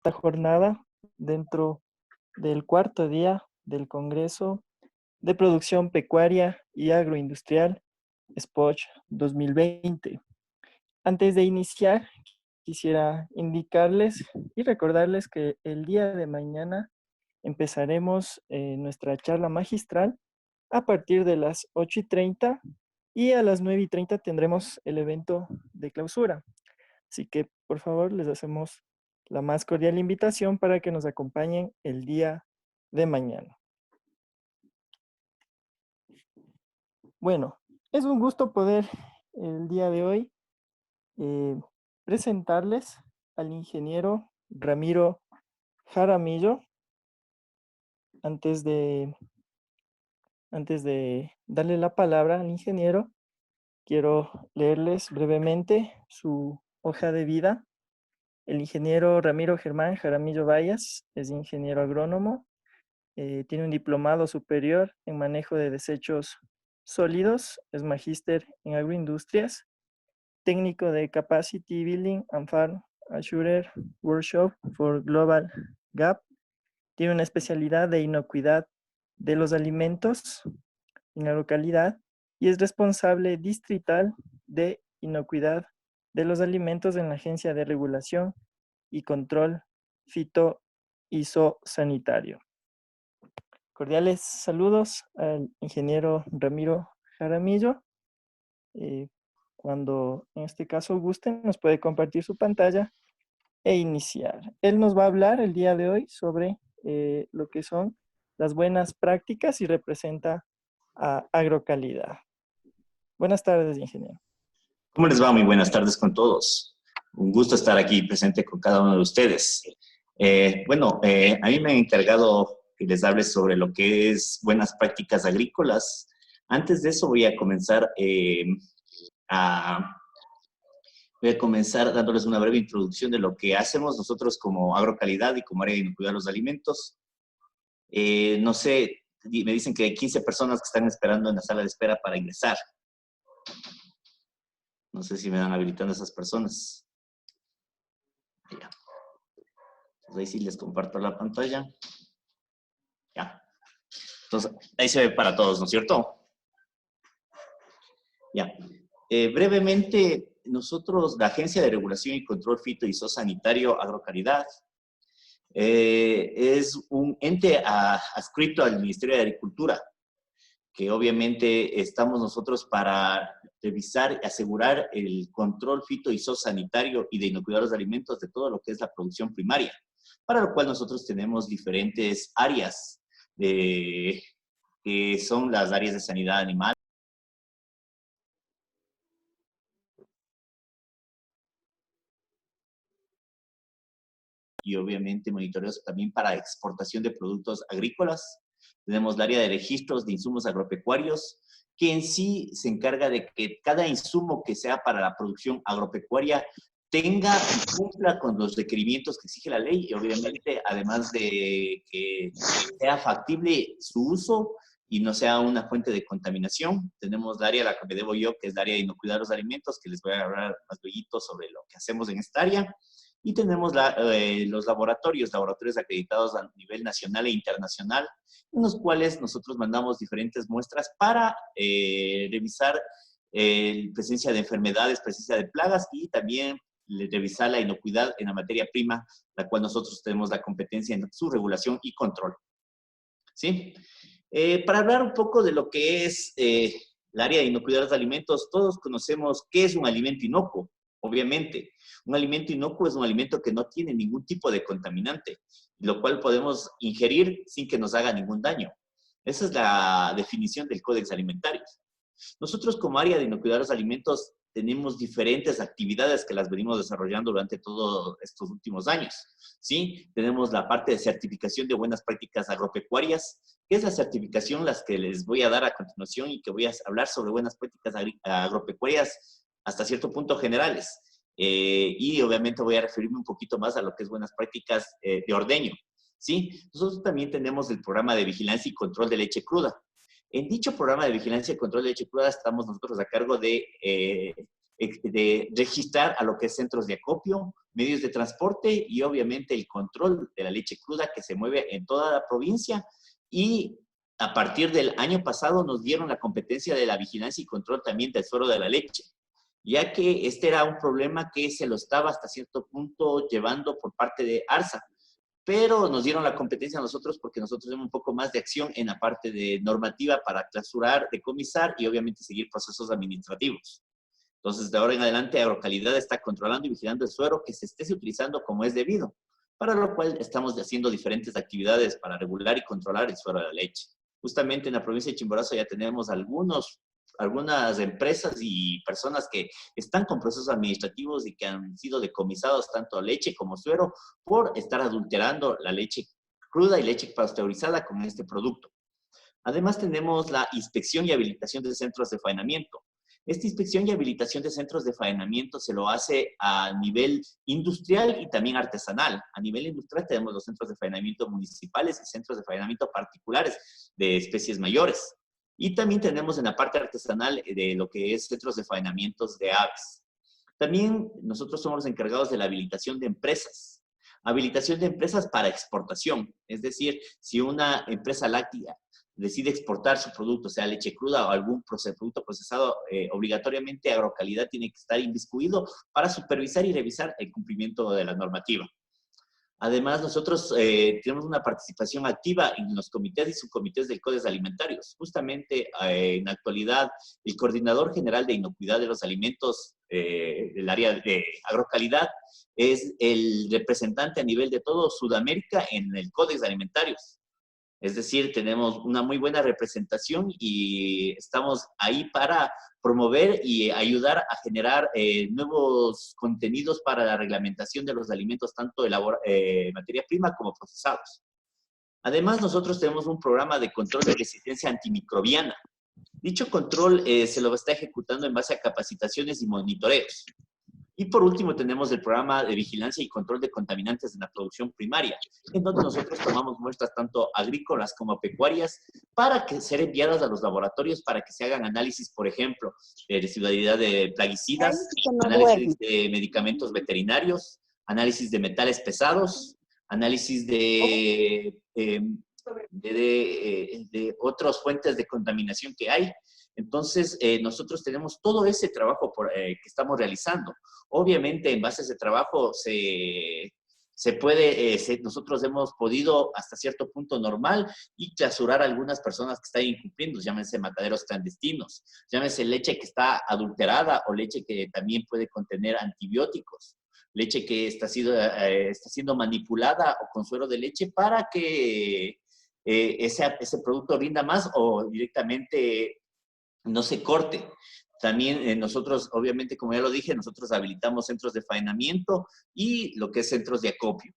esta jornada dentro del cuarto día del Congreso de Producción Pecuaria y Agroindustrial SPOCH 2020. Antes de iniciar, quisiera indicarles y recordarles que el día de mañana empezaremos nuestra charla magistral a partir de las 8:30 y a las 9:30 tendremos el evento de clausura. Así que, por favor, les hacemos la más cordial invitación para que nos acompañen el día de mañana. Bueno, es un gusto poder el día de hoy eh, presentarles al ingeniero Ramiro Jaramillo. Antes de darle la palabra al ingeniero, quiero leerles brevemente su hoja de vida. El ingeniero Ramiro Germán Jaramillo Vallas es ingeniero agrónomo, tiene un diplomado superior en manejo de desechos sólidos, es magíster en agroindustrias, técnico de Capacity Building and Farm Assurer Workshop for Global Gap, tiene una especialidad de inocuidad de los alimentos en la localidad y es responsable distrital de inocuidad de los alimentos en la Agencia de Regulación y Control Fito-Isosanitario. Cordiales saludos al ingeniero Ramiro Jaramillo. Cuando en este caso gusten, nos puede compartir su pantalla e iniciar. Él nos va a hablar el día de hoy sobre lo que son las buenas prácticas y representa a Agrocalidad. Buenas tardes, ingeniero. ¿Cómo les va? Muy buenas tardes con todos. Un gusto estar aquí presente con cada uno de ustedes. A mí me han encargado que les hable sobre lo que es buenas prácticas agrícolas. Antes de eso voy a comenzar dándoles una breve introducción de lo que hacemos nosotros como Agrocalidad y como área de inocuidad de los alimentos. No sé, me dicen que hay 15 personas que están esperando en la sala de espera para ingresar. No sé si me dan habilitando a esas personas. Ya. Entonces ahí sí les comparto la pantalla. Ya. Entonces ahí se ve para todos, ¿no es cierto? Ya. Brevemente, nosotros, la Agencia de Regulación y Control Fito-Isosanitario Agrocalidad, es un ente adscrito al Ministerio de Agricultura, que obviamente estamos nosotros para revisar y asegurar el control fito-isosanitario y de inocuidad de los alimentos de todo lo que es la producción primaria, para lo cual nosotros tenemos diferentes áreas, que son las áreas de sanidad animal, y obviamente monitoreos también para exportación de productos agrícolas. Tenemos el área de registros de insumos agropecuarios, que en sí se encarga de que cada insumo que sea para la producción agropecuaria tenga y cumpla con los requerimientos que exige la ley y obviamente además de que sea factible su uso y no sea una fuente de contaminación. Tenemos el área a la que me debo yo, que es el área de inocuidad de los alimentos, que les voy a hablar más luego sobre lo que hacemos en esta área. Y tenemos los laboratorios acreditados a nivel nacional e internacional, en los cuales nosotros mandamos diferentes muestras para revisar presencia de enfermedades, presencia de plagas y también revisar la inocuidad en la materia prima, la cual nosotros tenemos la competencia en su regulación y control. ¿Sí? Para hablar un poco de lo que es el área de inocuidad de los alimentos, todos conocemos qué es un alimento inocuo, obviamente. Un alimento inocuo es un alimento que no tiene ningún tipo de contaminante, lo cual podemos ingerir sin que nos haga ningún daño. Esa es la definición del Códex Alimentario. Nosotros como área de inocuidad de los alimentos tenemos diferentes actividades que las venimos desarrollando durante todos estos últimos años, ¿sí? Tenemos la parte de certificación de buenas prácticas agropecuarias, que es la certificación las que les voy a dar a continuación y que voy a hablar sobre buenas prácticas agropecuarias hasta cierto punto generales. Y obviamente voy a referirme un poquito más a lo que es buenas prácticas de ordeño, ¿sí? Nosotros también tenemos el programa de vigilancia y control de leche cruda. En dicho programa de vigilancia y control de leche cruda estamos nosotros a cargo de de registrar a lo que es centros de acopio, medios de transporte y obviamente el control de la leche cruda que se mueve en toda la provincia. Y a partir del año pasado nos dieron la competencia de la vigilancia y control también del suero de la leche, ya que este era un problema que se lo estaba hasta cierto punto llevando por parte de ARSA, pero nos dieron la competencia a nosotros porque nosotros tenemos un poco más de acción en la parte de normativa para clausurar, decomisar y obviamente seguir procesos administrativos. Entonces, de ahora en adelante, Agrocalidad está controlando y vigilando el suero que se esté utilizando como es debido, para lo cual estamos haciendo diferentes actividades para regular y controlar el suero de la leche. Justamente en la provincia de Chimborazo ya tenemos algunas empresas y personas que están con procesos administrativos y que han sido decomisados tanto leche como suero por estar adulterando la leche cruda y leche pasteurizada con este producto. Además, tenemos la inspección y habilitación de centros de faenamiento. Esta inspección y habilitación de centros de faenamiento se lo hace a nivel industrial y también artesanal. A nivel industrial tenemos los centros de faenamiento municipales y centros de faenamiento particulares de especies mayores. Y también tenemos en la parte artesanal de lo que es centros de faenamientos de aves. También nosotros somos los encargados de la habilitación de empresas. Habilitación de empresas para exportación. Es decir, si una empresa láctea decide exportar su producto, sea leche cruda o algún producto procesado, obligatoriamente Agrocalidad tiene que estar inmiscuido para supervisar y revisar el cumplimiento de la normativa. Además, nosotros tenemos una participación activa en los comités y subcomités del Códex Alimentarios. Justamente, en la actualidad, el coordinador general de inocuidad de los alimentos del área de Agrocalidad es el representante a nivel de todo Sudamérica en el Códex Alimentarios. Es decir, tenemos una muy buena representación y estamos ahí para promover y ayudar a generar nuevos contenidos para la reglamentación de los alimentos, tanto de materia prima como procesados. Además, nosotros tenemos un programa de control de resistencia antimicrobiana. Dicho control se lo está ejecutando en base a capacitaciones y monitoreos. Y por último tenemos el programa de vigilancia y control de contaminantes en la producción primaria, en donde nosotros tomamos muestras tanto agrícolas como pecuarias para que sean enviadas a los laboratorios para que se hagan análisis, por ejemplo, de residualidad de plaguicidas, análisis de medicamentos veterinarios, análisis de metales pesados, análisis de otras fuentes de contaminación que hay. Entonces, nosotros tenemos todo ese trabajo que estamos realizando. Obviamente, en base a ese trabajo, nosotros hemos podido hasta cierto punto normal y clausurar a algunas personas que están incumpliendo, llámense mataderos clandestinos, llámense leche que está adulterada o leche que también puede contener antibióticos, leche que está siendo manipulada o con suero de leche para que ese producto rinda más o directamente no se corte. También nosotros, obviamente, como ya lo dije, nosotros habilitamos centros de faenamiento y lo que es centros de acopio.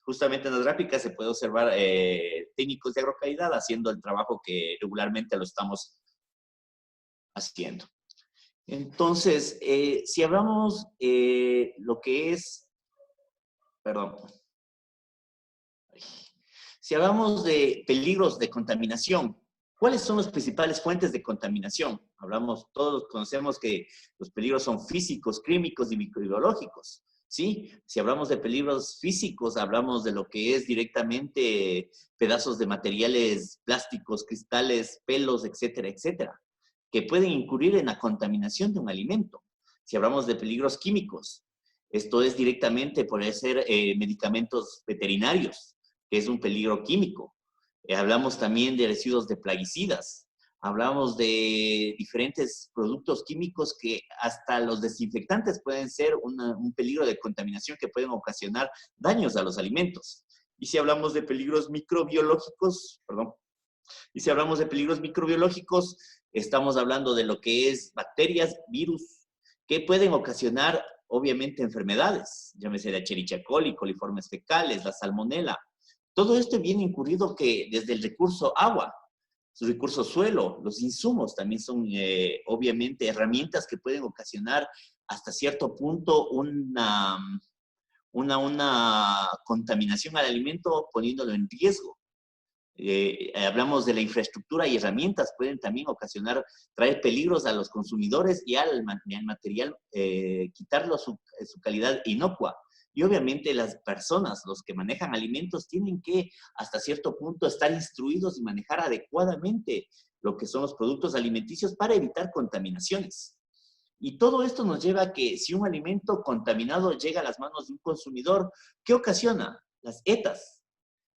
Justamente en las gráficas se puede observar técnicos de agrocalidad haciendo el trabajo que regularmente lo estamos haciendo. Entonces, si hablamos lo que es, perdón, si hablamos de peligros de contaminación, ¿cuáles son las principales fuentes de contaminación? Todos conocemos que los peligros son físicos, químicos y microbiológicos, ¿sí? Si hablamos de peligros físicos, hablamos de lo que es directamente pedazos de materiales plásticos, cristales, pelos, etcétera, etcétera, que pueden incurrir en la contaminación de un alimento. Si hablamos de peligros químicos, esto es directamente, puede ser medicamentos veterinarios, que es un peligro químico. Hablamos también de residuos de plaguicidas. Hablamos de diferentes productos químicos que hasta los desinfectantes pueden ser un peligro de contaminación que pueden ocasionar daños a los alimentos. Y si hablamos de peligros microbiológicos, estamos hablando de lo que es bacterias, virus, que pueden ocasionar, obviamente, enfermedades. Llámese la Escherichia coli, coliformes fecales, la salmonela. Todo esto viene incurrido que desde el recurso agua, su recurso suelo, los insumos también son obviamente herramientas que pueden ocasionar hasta cierto punto una contaminación al alimento poniéndolo en riesgo. Hablamos de la infraestructura y herramientas, pueden también traer peligros a los consumidores y al material, quitarlo su calidad inocua. Y obviamente las personas, los que manejan alimentos, tienen que hasta cierto punto estar instruidos y manejar adecuadamente lo que son los productos alimenticios para evitar contaminaciones. Y todo esto nos lleva a que si un alimento contaminado llega a las manos de un consumidor, ¿qué ocasiona? Las ETAs.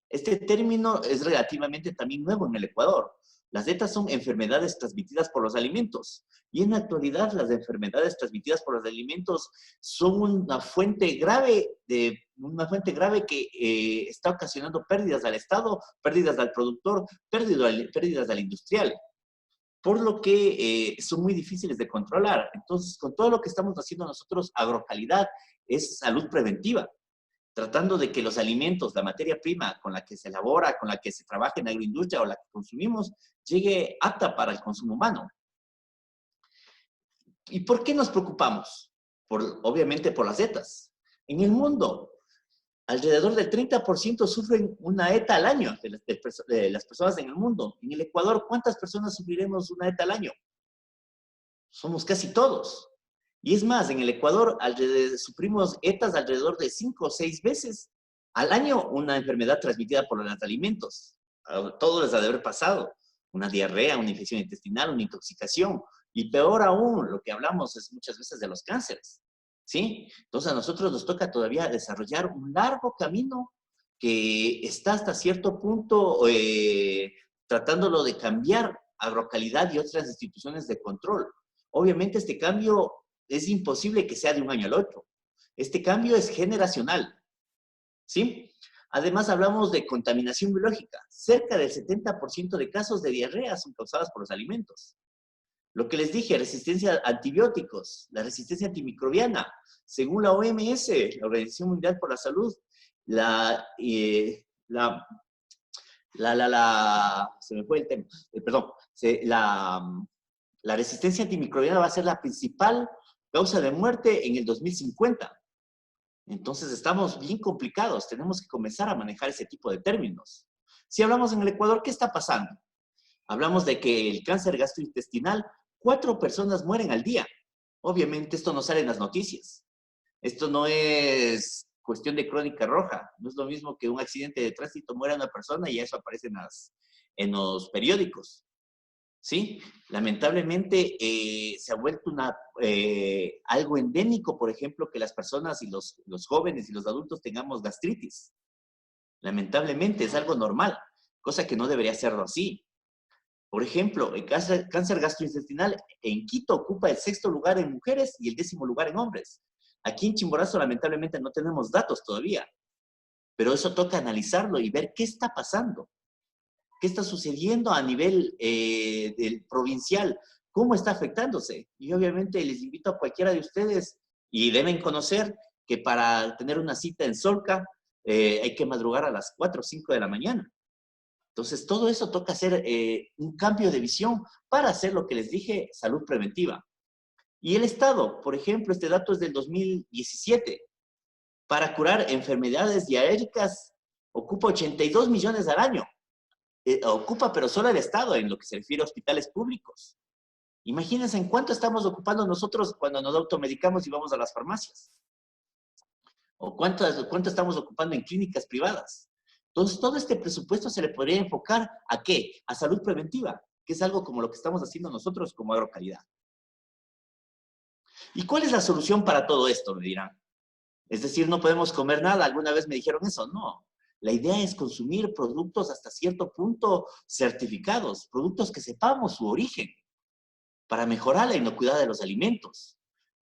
Este término es relativamente también nuevo en el Ecuador. Las ETAs son enfermedades transmitidas por los alimentos. Y en la actualidad las enfermedades transmitidas por los alimentos son una fuente grave, que está ocasionando pérdidas al Estado, pérdidas al productor, pérdidas al industrial, por lo que son muy difíciles de controlar. Entonces, con todo lo que estamos haciendo nosotros, Agrocalidad es salud preventiva, tratando de que los alimentos, la materia prima con la que se elabora, con la que se trabaja en la agroindustria o la que consumimos, llegue apta para el consumo humano. ¿Y por qué nos preocupamos? Obviamente por las ETAs. En el mundo, alrededor del 30% sufren una ETA al año de las personas en el mundo. En el Ecuador, ¿cuántas personas sufriremos una ETA al año? Somos casi todos. Y es más, en el Ecuador sufrimos ETAs alrededor de 5 o 6 veces al año, una enfermedad transmitida por los alimentos. A todos les ha de haber pasado. Una diarrea, una infección intestinal, una intoxicación. Y peor aún, lo que hablamos es muchas veces de los cánceres. ¿Sí? Entonces a nosotros nos toca todavía desarrollar un largo camino que está hasta cierto punto tratándolo de cambiar Agrocalidad y otras instituciones de control. Obviamente este cambio es imposible que sea de un año al otro. Este cambio es generacional, ¿sí? Además hablamos de contaminación biológica. Cerca del 70% de casos de diarrea son causadas por los alimentos. Lo que les dije, resistencia a antibióticos, la resistencia antimicrobiana. Según la OMS, la Organización Mundial por la Salud, se me fue el tema, perdón, la resistencia antimicrobiana va a ser la principal causa de muerte en el 2050. Entonces estamos bien complicados, tenemos que comenzar a manejar ese tipo de términos. Si hablamos en el Ecuador, ¿qué está pasando? Hablamos de que el cáncer gastrointestinal, 4 personas mueren al día. Obviamente esto no sale en las noticias. Esto no es cuestión de crónica roja. No es lo mismo que un accidente de tránsito muera una persona y eso aparece en los periódicos. ¿Sí? Lamentablemente se ha vuelto algo endémico, por ejemplo, que las personas y los jóvenes y los adultos tengamos gastritis. Lamentablemente es algo normal, cosa que no debería serlo así. Por ejemplo, el cáncer gastrointestinal en Quito ocupa el 6º lugar en mujeres y el 10º lugar en hombres. Aquí en Chimborazo lamentablemente no tenemos datos todavía, pero eso toca analizarlo y ver qué está pasando. ¿Qué está sucediendo a nivel del provincial? ¿Cómo está afectándose? Y obviamente les invito a cualquiera de ustedes, y deben conocer que para tener una cita en Solca hay que madrugar a las 4 o 5 de la mañana. Entonces, todo eso toca hacer un cambio de visión para hacer lo que les dije, salud preventiva. Y el Estado, por ejemplo, este dato es del 2017, para curar enfermedades diarréicas ocupa 82 millones al año. Ocupa, pero solo el Estado en lo que se refiere a hospitales públicos. Imagínense en cuánto estamos ocupando nosotros cuando nos automedicamos y vamos a las farmacias. O cuánto estamos ocupando en clínicas privadas. Entonces, todo este presupuesto se le podría enfocar ¿a qué? A salud preventiva, que es algo como lo que estamos haciendo nosotros como Agrocalidad. ¿Y cuál es la solución para todo esto? Me dirán. Es decir, no podemos comer nada. ¿Alguna vez me dijeron eso? No. La idea es consumir productos hasta cierto punto certificados, productos que sepamos su origen, para mejorar la inocuidad de los alimentos.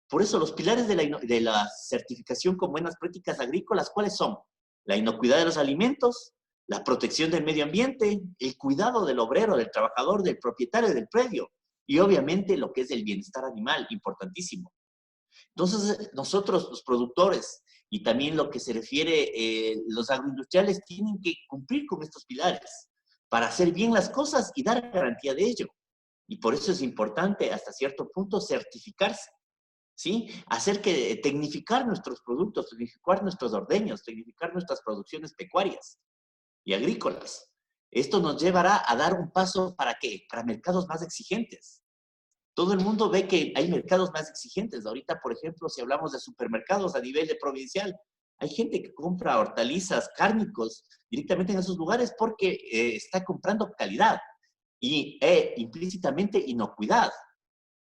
Por eso los pilares de la certificación con buenas prácticas agrícolas, ¿cuáles son? La inocuidad de los alimentos, la protección del medio ambiente, el cuidado del obrero, del trabajador, del propietario del predio, y obviamente lo que es el bienestar animal, importantísimo. Entonces, nosotros, los productores, y también lo que se refiere, los agroindustriales, tienen que cumplir con estos pilares para hacer bien las cosas y dar garantía de ello. Y por eso es importante, hasta cierto punto, certificarse, ¿sí? Tecnificar nuestros productos, tecnificar nuestros ordeños, tecnificar nuestras producciones pecuarias y agrícolas. Esto nos llevará a dar un paso ¿para qué? Para mercados más exigentes. Todo el mundo ve que hay mercados más exigentes. Ahorita, por ejemplo, si hablamos de supermercados a nivel de provincial, hay gente que compra hortalizas, cárnicos directamente en esos lugares porque está comprando calidad y implícitamente inocuidad,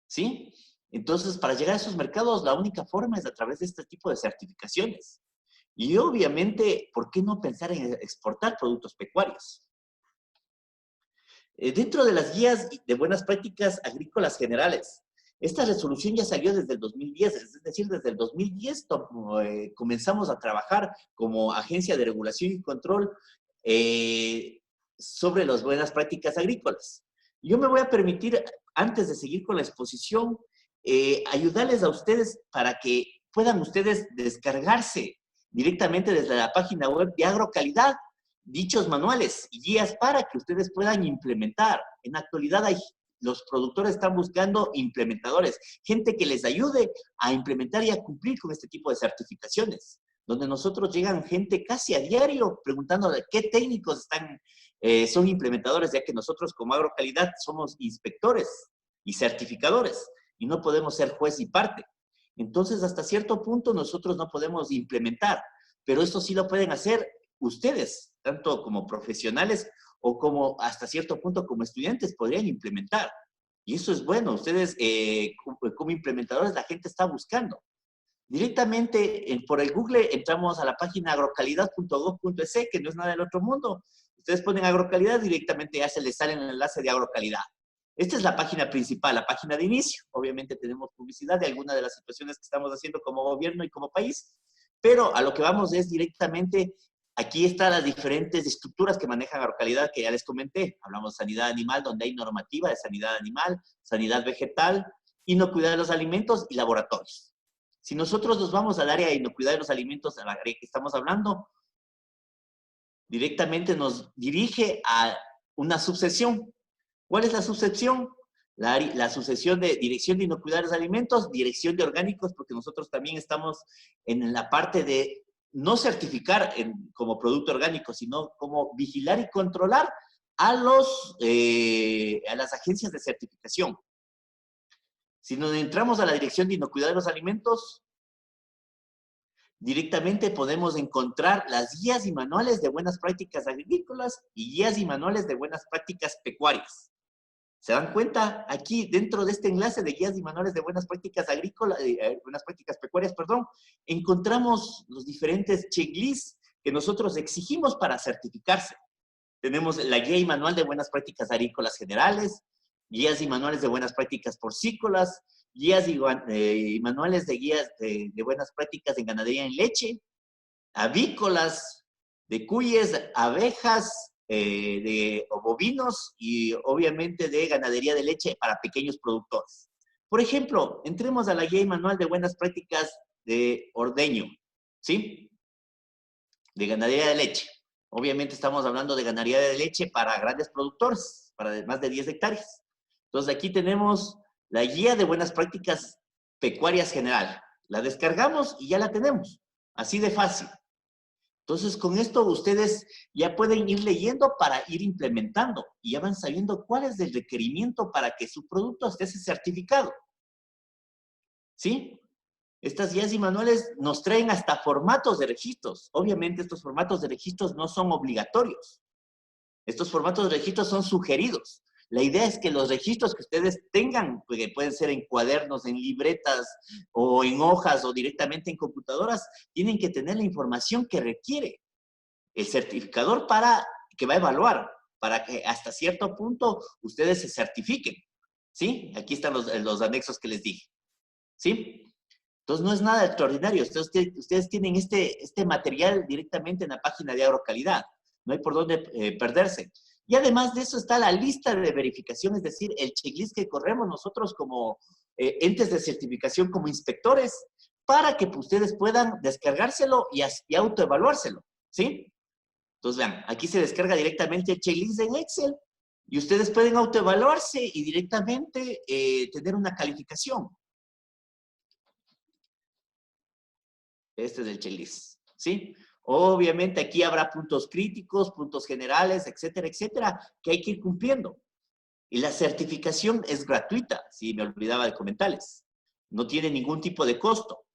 ¿sí? Entonces, para llegar a esos mercados, la única forma es a través de este tipo de certificaciones. Y obviamente, ¿por qué no pensar en exportar productos pecuarios? Dentro de las guías de buenas prácticas agrícolas generales, esta resolución ya salió desde el 2010, es decir, desde el 2010 comenzamos a trabajar como agencia de regulación y control sobre las buenas prácticas agrícolas. Yo me voy a permitir, antes de seguir con la exposición, ayudarles a ustedes para que puedan ustedes descargarse directamente desde la página web de Agrocalidad dichos manuales y guías para que ustedes puedan implementar. En la actualidad los productores están buscando implementadores, gente que les ayude a implementar y a cumplir con este tipo de certificaciones, donde nosotros llegan gente casi a diario preguntando qué técnicos son implementadores, ya que nosotros como Agrocalidad somos inspectores y certificadores y no podemos ser juez y parte. Entonces, hasta cierto punto nosotros no podemos implementar, pero esto sí lo pueden hacer ustedes, tanto como profesionales o como hasta cierto punto como estudiantes, podrían implementar. Y eso es bueno. Ustedes como implementadores la gente está buscando. Directamente por el Google entramos a la página agrocalidad.gov.es, que no es nada del otro mundo. Ustedes ponen agrocalidad, directamente ya se les sale el enlace de agrocalidad. Esta es la página principal, la página de inicio. Obviamente tenemos publicidad de algunas de las situaciones que estamos haciendo como gobierno y como país, pero a lo que vamos es directamente, aquí están las diferentes estructuras que manejan Agrocalidad, que ya les comenté. Hablamos de sanidad animal, donde hay normativa de sanidad animal, sanidad vegetal, inocuidad de los alimentos y laboratorios. Si nosotros nos vamos al área de inocuidad de los alimentos, a la área que estamos hablando, directamente nos dirige a una subsección. ¿Cuál es la subsección? La sucesión de dirección de inocuidad de los alimentos, dirección de orgánicos, porque nosotros también estamos en la parte de no certificar como producto orgánico, sino como vigilar y controlar a las agencias de certificación. Si nos entramos a la dirección de inocuidad de los alimentos, directamente podemos encontrar las guías y manuales de buenas prácticas agrícolas y guías y manuales de buenas prácticas pecuarias. ¿Se dan cuenta? Aquí, dentro de este enlace de guías y manuales de buenas prácticas agrícolas, buenas prácticas pecuarias, perdón, encontramos los diferentes checklists que nosotros exigimos para certificarse. Tenemos la guía y manual de buenas prácticas agrícolas generales, guías y manuales de buenas prácticas porcícolas, guías y manuales de guías de buenas prácticas en ganadería en leche, avícolas, de cuyes, abejas, de bovinos y obviamente de ganadería de leche para pequeños productores. Por ejemplo, entremos a la guía y manual de buenas prácticas de ordeño, ¿sí? De ganadería de leche. Obviamente estamos hablando de ganadería de leche para grandes productores, para más de 10 hectáreas. Entonces aquí tenemos la guía de buenas prácticas pecuarias general. La descargamos y ya la tenemos. Así de fácil. Entonces, con esto ustedes ya pueden ir leyendo para ir implementando y ya van sabiendo cuál es el requerimiento para que su producto esté certificado. ¿Sí? Estas guías y manuales nos traen hasta formatos de registros. Obviamente, estos formatos de registros no son obligatorios. Estos formatos de registros son sugeridos. La idea es que los registros que ustedes tengan, que pueden ser en cuadernos, en libretas o en hojas o directamente en computadoras, tienen que tener la información que requiere el certificador que va a evaluar, para que hasta cierto punto ustedes se certifiquen. ¿Sí? Aquí están los anexos que les dije. ¿Sí? Entonces no es nada extraordinario. Ustedes tienen este material directamente en la página de Agrocalidad. No hay por dónde perderse. Y además de eso está la lista de verificación, es decir, el checklist que corremos nosotros como entes de certificación, como inspectores, para que ustedes puedan descargárselo y autoevaluárselo. ¿Sí? Entonces, vean, aquí se descarga directamente el checklist en Excel y ustedes pueden autoevaluarse y directamente tener una calificación. Este es el checklist, ¿sí? Obviamente aquí habrá puntos críticos, puntos generales, etcétera, etcétera, que hay que ir cumpliendo. Y la certificación es gratuita, si me olvidaba de comentarles. No tiene ningún tipo de costo.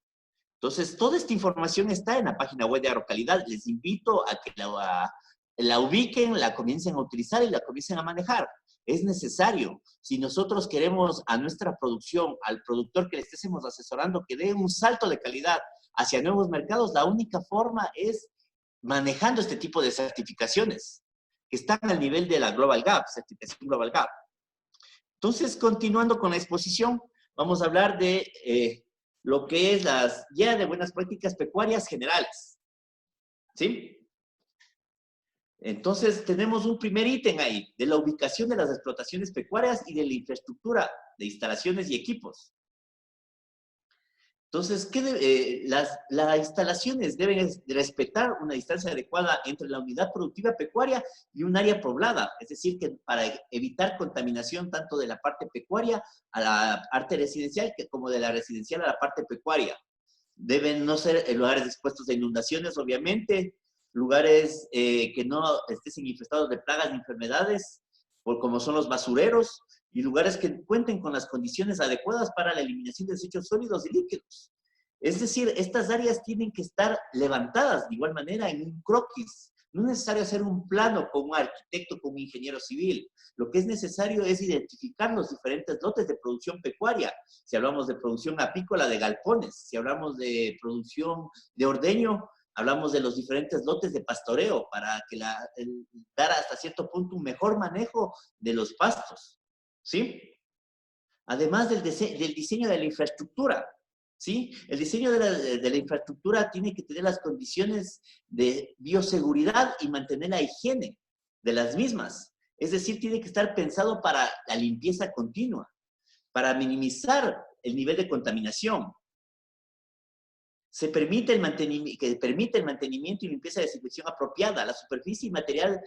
Entonces, toda esta información está en la página web de Agrocalidad. Les invito a que la ubiquen, la comiencen a utilizar y la comiencen a manejar. Es necesario. Si nosotros queremos a nuestra producción, al productor que le estemos asesorando, que dé un salto de calidad hacia nuevos mercados, la única forma es manejando este tipo de certificaciones que están al nivel de la Global Gap, certificación Global Gap. Entonces, continuando con la exposición, vamos a hablar de lo que es las guías de buenas prácticas pecuarias generales. ¿Sí? Entonces, tenemos un primer ítem ahí, de la ubicación de las explotaciones pecuarias y de la infraestructura de instalaciones y equipos. Entonces, las instalaciones deben respetar una distancia adecuada entre la unidad productiva pecuaria y un área poblada, es decir, que para evitar contaminación tanto de la parte pecuaria a la parte residencial como de la residencial a la parte pecuaria. Deben no ser lugares expuestos a inundaciones, obviamente, lugares que no estén infestados de plagas ni enfermedades, como son los basureros, y lugares que cuenten con las condiciones adecuadas para la eliminación de desechos sólidos y líquidos. Es decir, estas áreas tienen que estar levantadas de igual manera en un croquis. No es necesario hacer un plano con un arquitecto, con un ingeniero civil. Lo que es necesario es identificar los diferentes lotes de producción pecuaria. Si hablamos de producción apícola de galpones, si hablamos de producción de ordeño, hablamos de los diferentes lotes de pastoreo para que dar hasta cierto punto un mejor manejo de los pastos. ¿Sí? Además del diseño de la infraestructura, ¿sí? El diseño de la infraestructura tiene que tener las condiciones de bioseguridad y mantener la higiene de las mismas. Es decir, tiene que estar pensado para la limpieza continua, para minimizar el nivel de contaminación. Se permite el mantenimiento y limpieza de desinfección apropiada. La superficie y material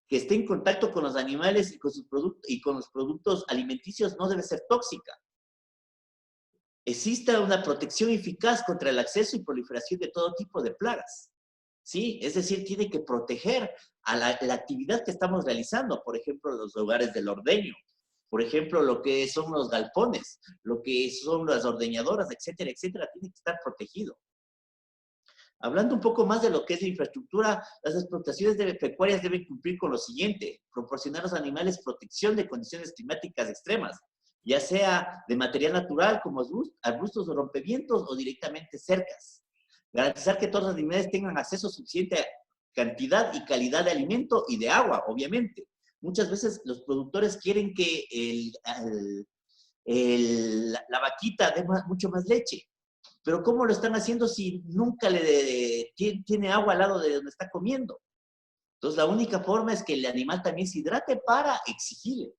que esté en contacto con los animales y con los productos alimenticios no debe ser tóxica. Exista una protección eficaz contra el acceso y proliferación de todo tipo de plagas. ¿Sí? Es decir, tiene que proteger a la actividad que estamos realizando, por ejemplo, los lugares del ordeño, por ejemplo, lo que son los galpones, lo que son las ordeñadoras, etcétera, etcétera, tiene que estar protegido. Hablando un poco más de lo que es la infraestructura, las explotaciones pecuarias deben cumplir con lo siguiente: proporcionar a los animales protección de condiciones climáticas extremas, ya sea de material natural como arbustos o rompevientos o directamente cercas. Garantizar que todos los animales tengan acceso a suficiente cantidad y calidad de alimento y de agua, obviamente. Muchas veces los productores quieren que la vaquita dé mucho más leche. Pero ¿cómo lo están haciendo si nunca tiene agua al lado de donde está comiendo? Entonces, la única forma es que el animal también se hidrate para exigirle.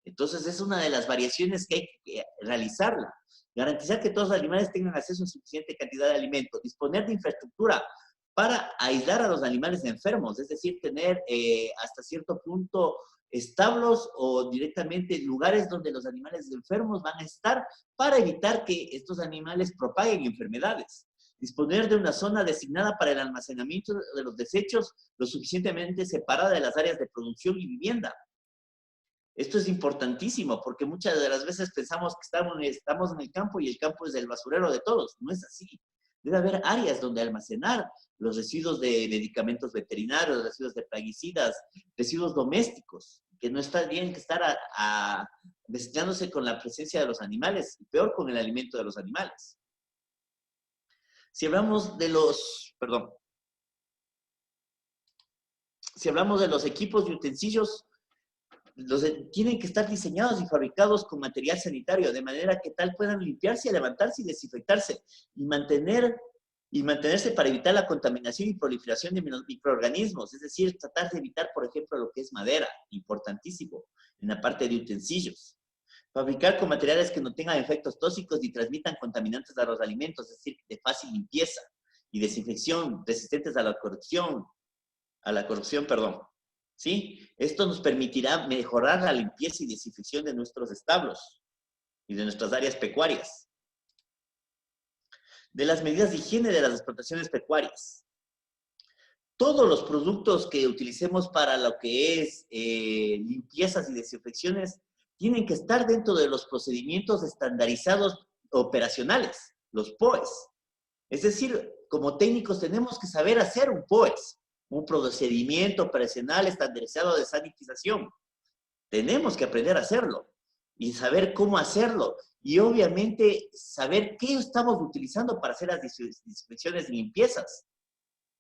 Entonces, es una de las variaciones que hay que realizarla. Garantizar que todos los animales tengan acceso a suficiente cantidad de alimento. Disponer de infraestructura para aislar a los animales enfermos. Es decir, tener hasta cierto punto establos o directamente lugares donde los animales enfermos van a estar para evitar que estos animales propaguen enfermedades. Disponer de una zona designada para el almacenamiento de los desechos lo suficientemente separada de las áreas de producción y vivienda. Esto es importantísimo porque muchas de las veces pensamos que estamos en el campo y el campo es el basurero de todos. No es así. Debe haber áreas donde almacenar los residuos de medicamentos veterinarios, residuos de plaguicidas, residuos domésticos, que no está bien que estar mezclándose con la presencia de los animales, y peor con el alimento de los animales. Si hablamos de si hablamos de los equipos y utensilios, tienen que estar diseñados y fabricados con material sanitario, de manera que tal puedan limpiarse, levantarse y desinfectarse, y mantenerse para evitar la contaminación y proliferación de microorganismos. Es decir, tratar de evitar, por ejemplo, lo que es madera, importantísimo, en la parte de utensilios. Fabricar con materiales que no tengan efectos tóxicos ni transmitan contaminantes a los alimentos, es decir, de fácil limpieza y desinfección, resistentes a la corrupción, ¿sí? Esto nos permitirá mejorar la limpieza y desinfección de nuestros establos y de nuestras áreas pecuarias. De las medidas de higiene de las explotaciones pecuarias. todos los productos que utilicemos para lo que es limpiezas y desinfecciones tienen que estar dentro de los procedimientos estandarizados operacionales, los POES. Es decir, como técnicos tenemos que saber hacer un POES, un procedimiento operacional estandarizado de sanitización. Tenemos que aprender a hacerlo y saber cómo hacerlo. Y obviamente saber qué estamos utilizando para hacer las desinfecciones y limpiezas.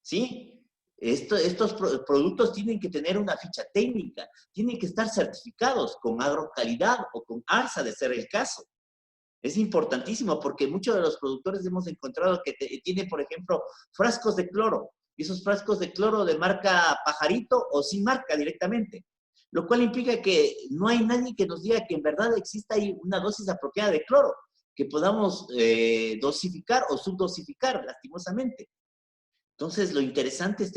¿Sí? Estos productos tienen que tener una ficha técnica, tienen que estar certificados con agrocalidad o con ARSA de ser el caso. Es importantísimo porque muchos de los productores hemos encontrado que tienen, por ejemplo, frascos de cloro. Y esos frascos de cloro de marca Pajarito o sin marca directamente. Lo cual implica que no hay nadie que nos diga que en verdad exista ahí una dosis apropiada de cloro, que podamos dosificar o subdosificar lastimosamente. Entonces, lo interesante es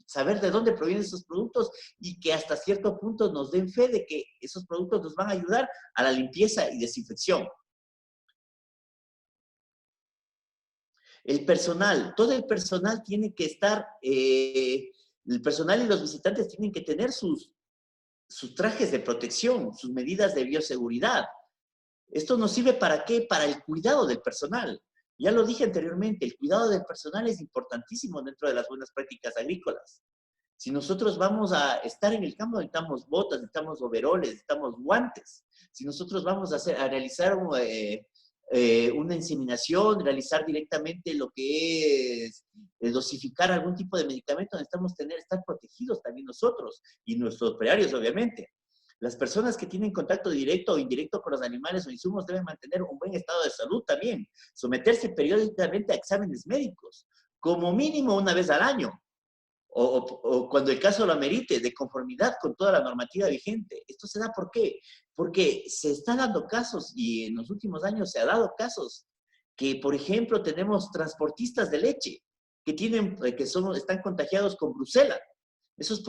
saber de dónde provienen esos productos y que hasta cierto punto nos den fe de que esos productos nos van a ayudar a la limpieza y desinfección. El personal, todo el personal tiene que estar, el personal y los visitantes tienen que tener sus trajes de protección, sus medidas de bioseguridad. ¿Esto nos sirve para qué? Para el cuidado del personal. Ya lo dije anteriormente, el cuidado del personal es importantísimo dentro de las buenas prácticas agrícolas. Si nosotros vamos a estar en el campo, necesitamos botas, necesitamos overoles, necesitamos guantes. Si nosotros vamos a realizar una inseminación, realizar directamente lo que es dosificar algún tipo de medicamento, necesitamos estar protegidos también nosotros y nuestros operarios, obviamente. Las personas que tienen contacto directo o indirecto con los animales o insumos deben mantener un buen estado de salud también, someterse periódicamente a exámenes médicos, como mínimo una vez al año, o cuando el caso lo amerite, de conformidad con toda la normativa vigente. ¿Esto se da por qué? Porque se están dando casos, y en los últimos años se ha dado casos, que por ejemplo tenemos transportistas de leche que están contagiados con brucela. Esos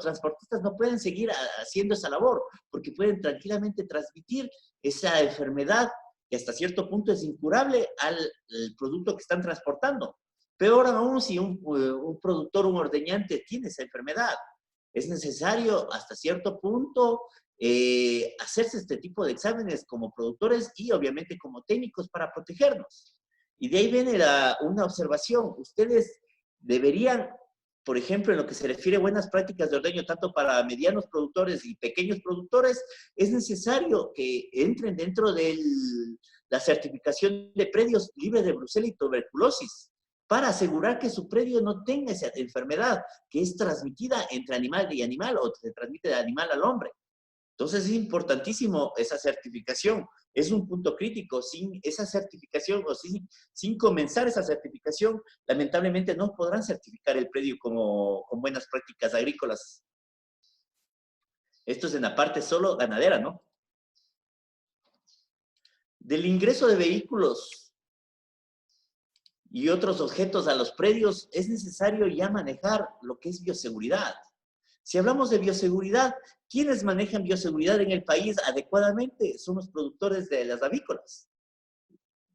transportistas no pueden seguir haciendo esa labor porque pueden tranquilamente transmitir esa enfermedad que hasta cierto punto es incurable al producto que están transportando. Peor aún si un productor, un ordeñante tiene esa enfermedad. Es necesario hasta cierto punto hacerse este tipo de exámenes como productores y obviamente como técnicos para protegernos. Y de ahí viene una observación. Ustedes deberían, por ejemplo, en lo que se refiere a buenas prácticas de ordeño, tanto para medianos productores y pequeños productores, es necesario que entren dentro de la certificación de predios libres de brucela y tuberculosis, para asegurar que su predio no tenga esa enfermedad que es transmitida entre animal y animal o se transmite de animal al hombre. Entonces es importantísimo esa certificación. Es un punto crítico. Sin esa certificación o sin comenzar esa certificación, lamentablemente no podrán certificar el predio con buenas prácticas agrícolas. Esto es en la parte solo ganadera, ¿no? Del ingreso de vehículos y otros objetos a los predios, es necesario ya manejar lo que es bioseguridad. Si hablamos de bioseguridad, ¿quiénes manejan bioseguridad en el país adecuadamente? Son los productores de las avícolas.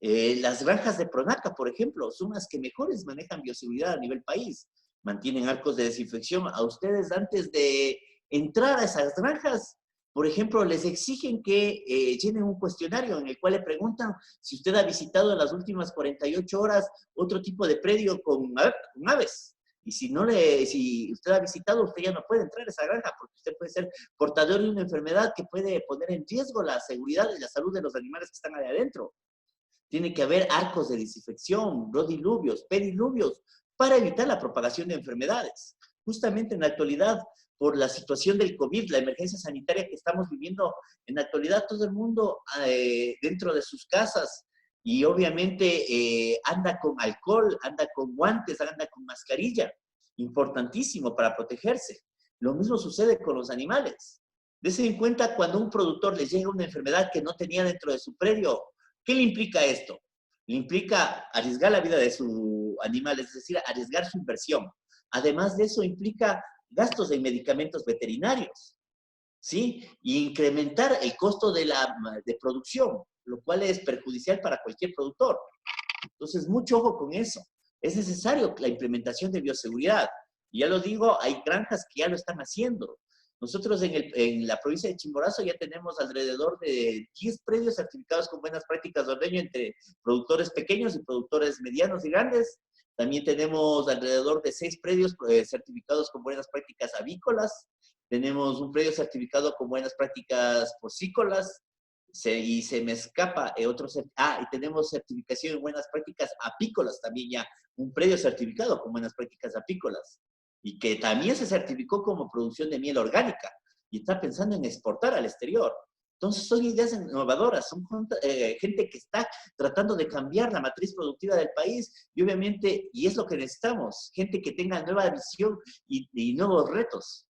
Las granjas de Pronaca, por ejemplo, son las que mejores manejan bioseguridad a nivel país. Mantienen arcos de desinfección. A ustedes, antes de entrar a esas granjas, por ejemplo, les exigen que llenen un cuestionario en el cual le preguntan si usted ha visitado en las últimas 48 horas otro tipo de predio con aves. Y si usted ha visitado, usted ya no puede entrar a esa granja porque usted puede ser portador de una enfermedad que puede poner en riesgo la seguridad y la salud de los animales que están ahí adentro. Tiene que haber arcos de desinfección, rodiluvios, pediluvios, para evitar la propagación de enfermedades. Justamente en la actualidad, por la situación del COVID, la emergencia sanitaria que estamos viviendo, en la actualidad todo el mundo dentro de sus casas y obviamente anda con alcohol, anda con guantes, anda con mascarilla. Importantísimo para protegerse. Lo mismo sucede con los animales. Dese en cuenta cuando a un productor le llega una enfermedad que no tenía dentro de su predio. ¿Qué le implica esto? Le implica arriesgar la vida de su animal, es decir, arriesgar su inversión. Además de eso, implica gastos en medicamentos veterinarios, ¿sí? Y incrementar el costo de producción, lo cual es perjudicial para cualquier productor. Entonces, mucho ojo con eso. Es necesario la implementación de bioseguridad. Y ya lo digo, hay granjas que ya lo están haciendo. Nosotros en la provincia de Chimborazo ya tenemos alrededor de 10 predios certificados con buenas prácticas de ordeño entre productores pequeños y productores medianos y grandes. También tenemos alrededor de 6 predios certificados con buenas prácticas avícolas. Tenemos un predio certificado con buenas prácticas porcícolas. Y se me escapa y tenemos certificación en buenas prácticas apícolas también ya, un predio certificado con buenas prácticas apícolas y que también se certificó como producción de miel orgánica y está pensando en exportar al exterior. Entonces son ideas innovadoras, son gente que está tratando de cambiar la matriz productiva del país y obviamente, y es lo que necesitamos, gente que tenga nueva visión y nuevos retos.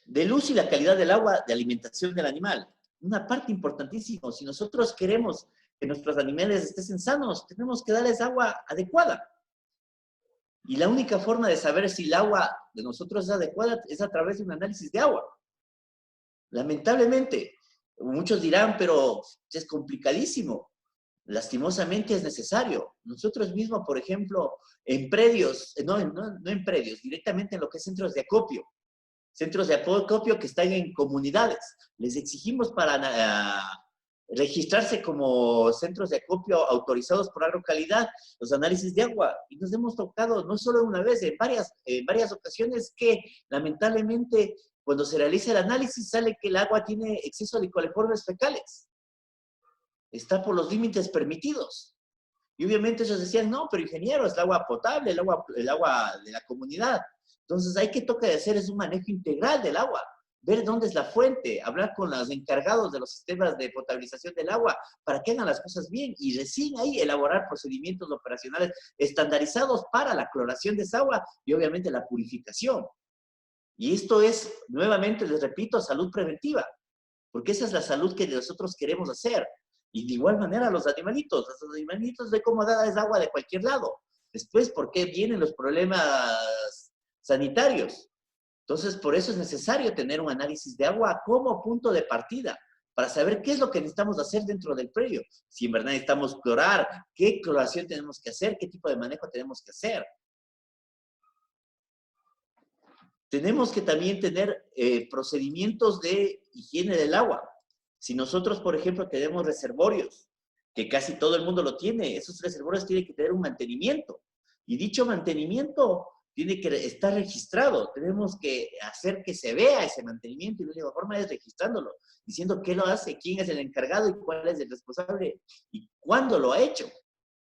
Del uso y la calidad del agua de alimentación del animal. Una parte importantísima, si nosotros queremos que nuestros animales estén sanos, tenemos que darles agua adecuada. Y la única forma de saber si el agua de nosotros es adecuada es a través de un análisis de agua. Lamentablemente, muchos dirán, pero es complicadísimo. Lastimosamente es necesario. Nosotros mismos, por ejemplo, en predios, no en predios, directamente en lo que es centros de acopio que están en comunidades. Les exigimos para registrarse como centros de acopio autorizados por Agrocalidad los análisis de agua. Y nos hemos tocado, no solo una vez, en varias ocasiones que lamentablemente cuando se realiza el análisis sale que el agua tiene exceso de coliformes fecales. Está por los límites permitidos. Y obviamente ellos decían, no, pero ingeniero, es el agua potable, el agua de la comunidad. Entonces, hay que tocar de hacer es un manejo integral del agua, ver dónde es la fuente, hablar con los encargados de los sistemas de potabilización del agua para que hagan las cosas bien y recién ahí elaborar procedimientos operacionales estandarizados para la cloración de esa agua y obviamente la purificación. Y esto es, nuevamente les repito, salud preventiva, porque esa es la salud que nosotros queremos hacer. Y de igual manera los animalitos de cómo darles agua de cualquier lado. Después, ¿por qué vienen los problemas sanitarios? Entonces, por eso es necesario tener un análisis de agua como punto de partida, para saber qué es lo que necesitamos hacer dentro del predio. Si en verdad necesitamos clorar, qué cloración tenemos que hacer, qué tipo de manejo tenemos que hacer. Tenemos que también tener procedimientos de higiene del agua. Si nosotros, por ejemplo, tenemos reservorios, que casi todo el mundo lo tiene, esos reservorios tienen que tener un mantenimiento. Y dicho mantenimiento tiene que estar registrado. Tenemos que hacer que se vea ese mantenimiento y la única forma es registrándolo, diciendo qué lo hace, quién es el encargado y cuál es el responsable y cuándo lo ha hecho.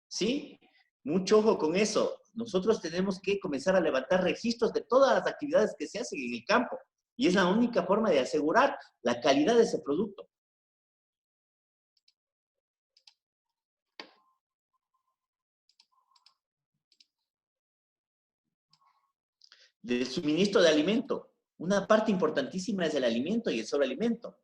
¿Sí? Mucho ojo con eso. Nosotros tenemos que comenzar a levantar registros de todas las actividades que se hacen en el campo. Y es la única forma de asegurar la calidad de ese producto. Del suministro de alimento. Una parte importantísima es el alimento y el sobrealimento.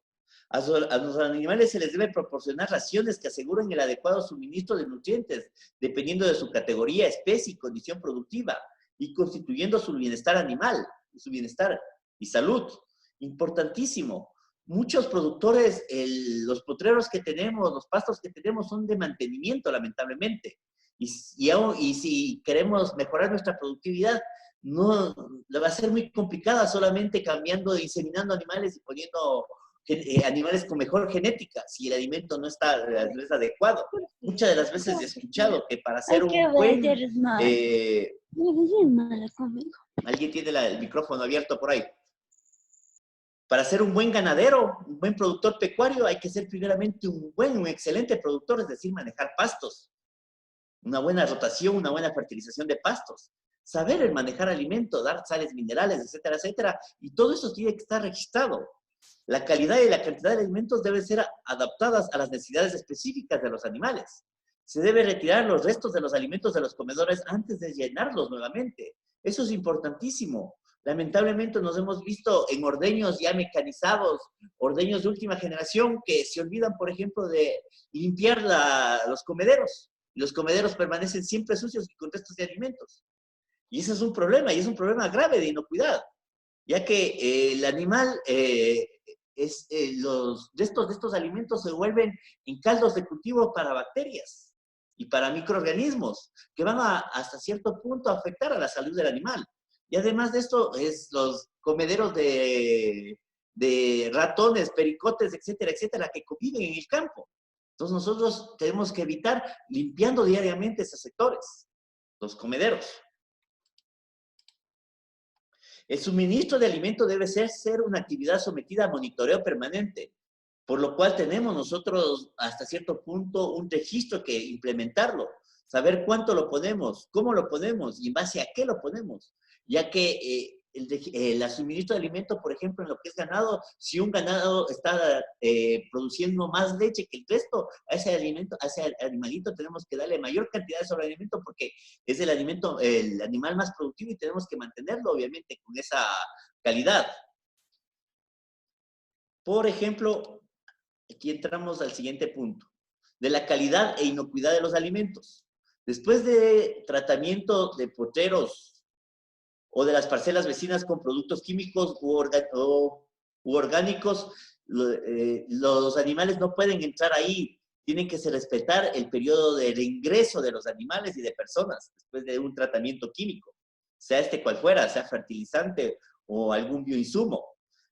A los animales se les debe proporcionar raciones que aseguren el adecuado suministro de nutrientes, dependiendo de su categoría, especie y condición productiva, y constituyendo su bienestar animal, su bienestar y salud. Importantísimo. Muchos productores, los potreros que tenemos, los pastos que tenemos son de mantenimiento, lamentablemente. Y si queremos mejorar nuestra productividad, no va a ser muy complicada solamente cambiando, inseminando animales y poniendo animales con mejor genética, si el alimento no es adecuado. Muchas de las veces he escuchado que para hacer un buen... alguien tiene el micrófono abierto por ahí. Para ser un buen ganadero, un buen productor pecuario, hay que ser primeramente un excelente productor, es decir, manejar pastos. Una buena rotación, una buena fertilización de pastos. Saber el manejar alimentos, dar sales minerales, etcétera, etcétera. Y todo eso tiene que estar registrado. La calidad y la cantidad de alimentos deben ser adaptadas a las necesidades específicas de los animales. Se debe retirar los restos de los alimentos de los comedores antes de llenarlos nuevamente. Eso es importantísimo. Lamentablemente nos hemos visto en ordeños ya mecanizados, ordeños de última generación, que se olvidan, por ejemplo, de limpiar los comederos. Y los comederos permanecen siempre sucios y con restos de alimentos. Y ese es un problema, y es un problema grave de inocuidad, ya que el animal, los restos de estos alimentos se vuelven en caldos de cultivo para bacterias. y para microorganismos que van hasta cierto punto a afectar a la salud del animal. Y además de esto, es los comederos de ratones, pericotes, etcétera, etcétera, que conviven en el campo. Entonces nosotros tenemos que evitar limpiando diariamente esos sectores, los comederos. El suministro de alimento debe ser una actividad sometida a monitoreo permanente, por lo cual tenemos nosotros hasta cierto punto un registro que implementarlo, saber cuánto lo ponemos, cómo lo ponemos y en base a qué lo ponemos, ya que el suministro de alimento, por ejemplo, en lo que es ganado, si un ganado está produciendo más leche que el resto, a ese alimento, a ese animalito tenemos que darle mayor cantidad de sobrealimento porque es el alimento, el animal más productivo y tenemos que mantenerlo, obviamente, con esa calidad. Por ejemplo, aquí entramos al siguiente punto, de la calidad e inocuidad de los alimentos. Después de tratamiento de potreros o de las parcelas vecinas con productos químicos u orgánicos, los animales no pueden entrar ahí. Tienen que respetar el periodo de reingreso de los animales y de personas después de un tratamiento químico, sea este cual fuera, sea fertilizante o algún bioinsumo.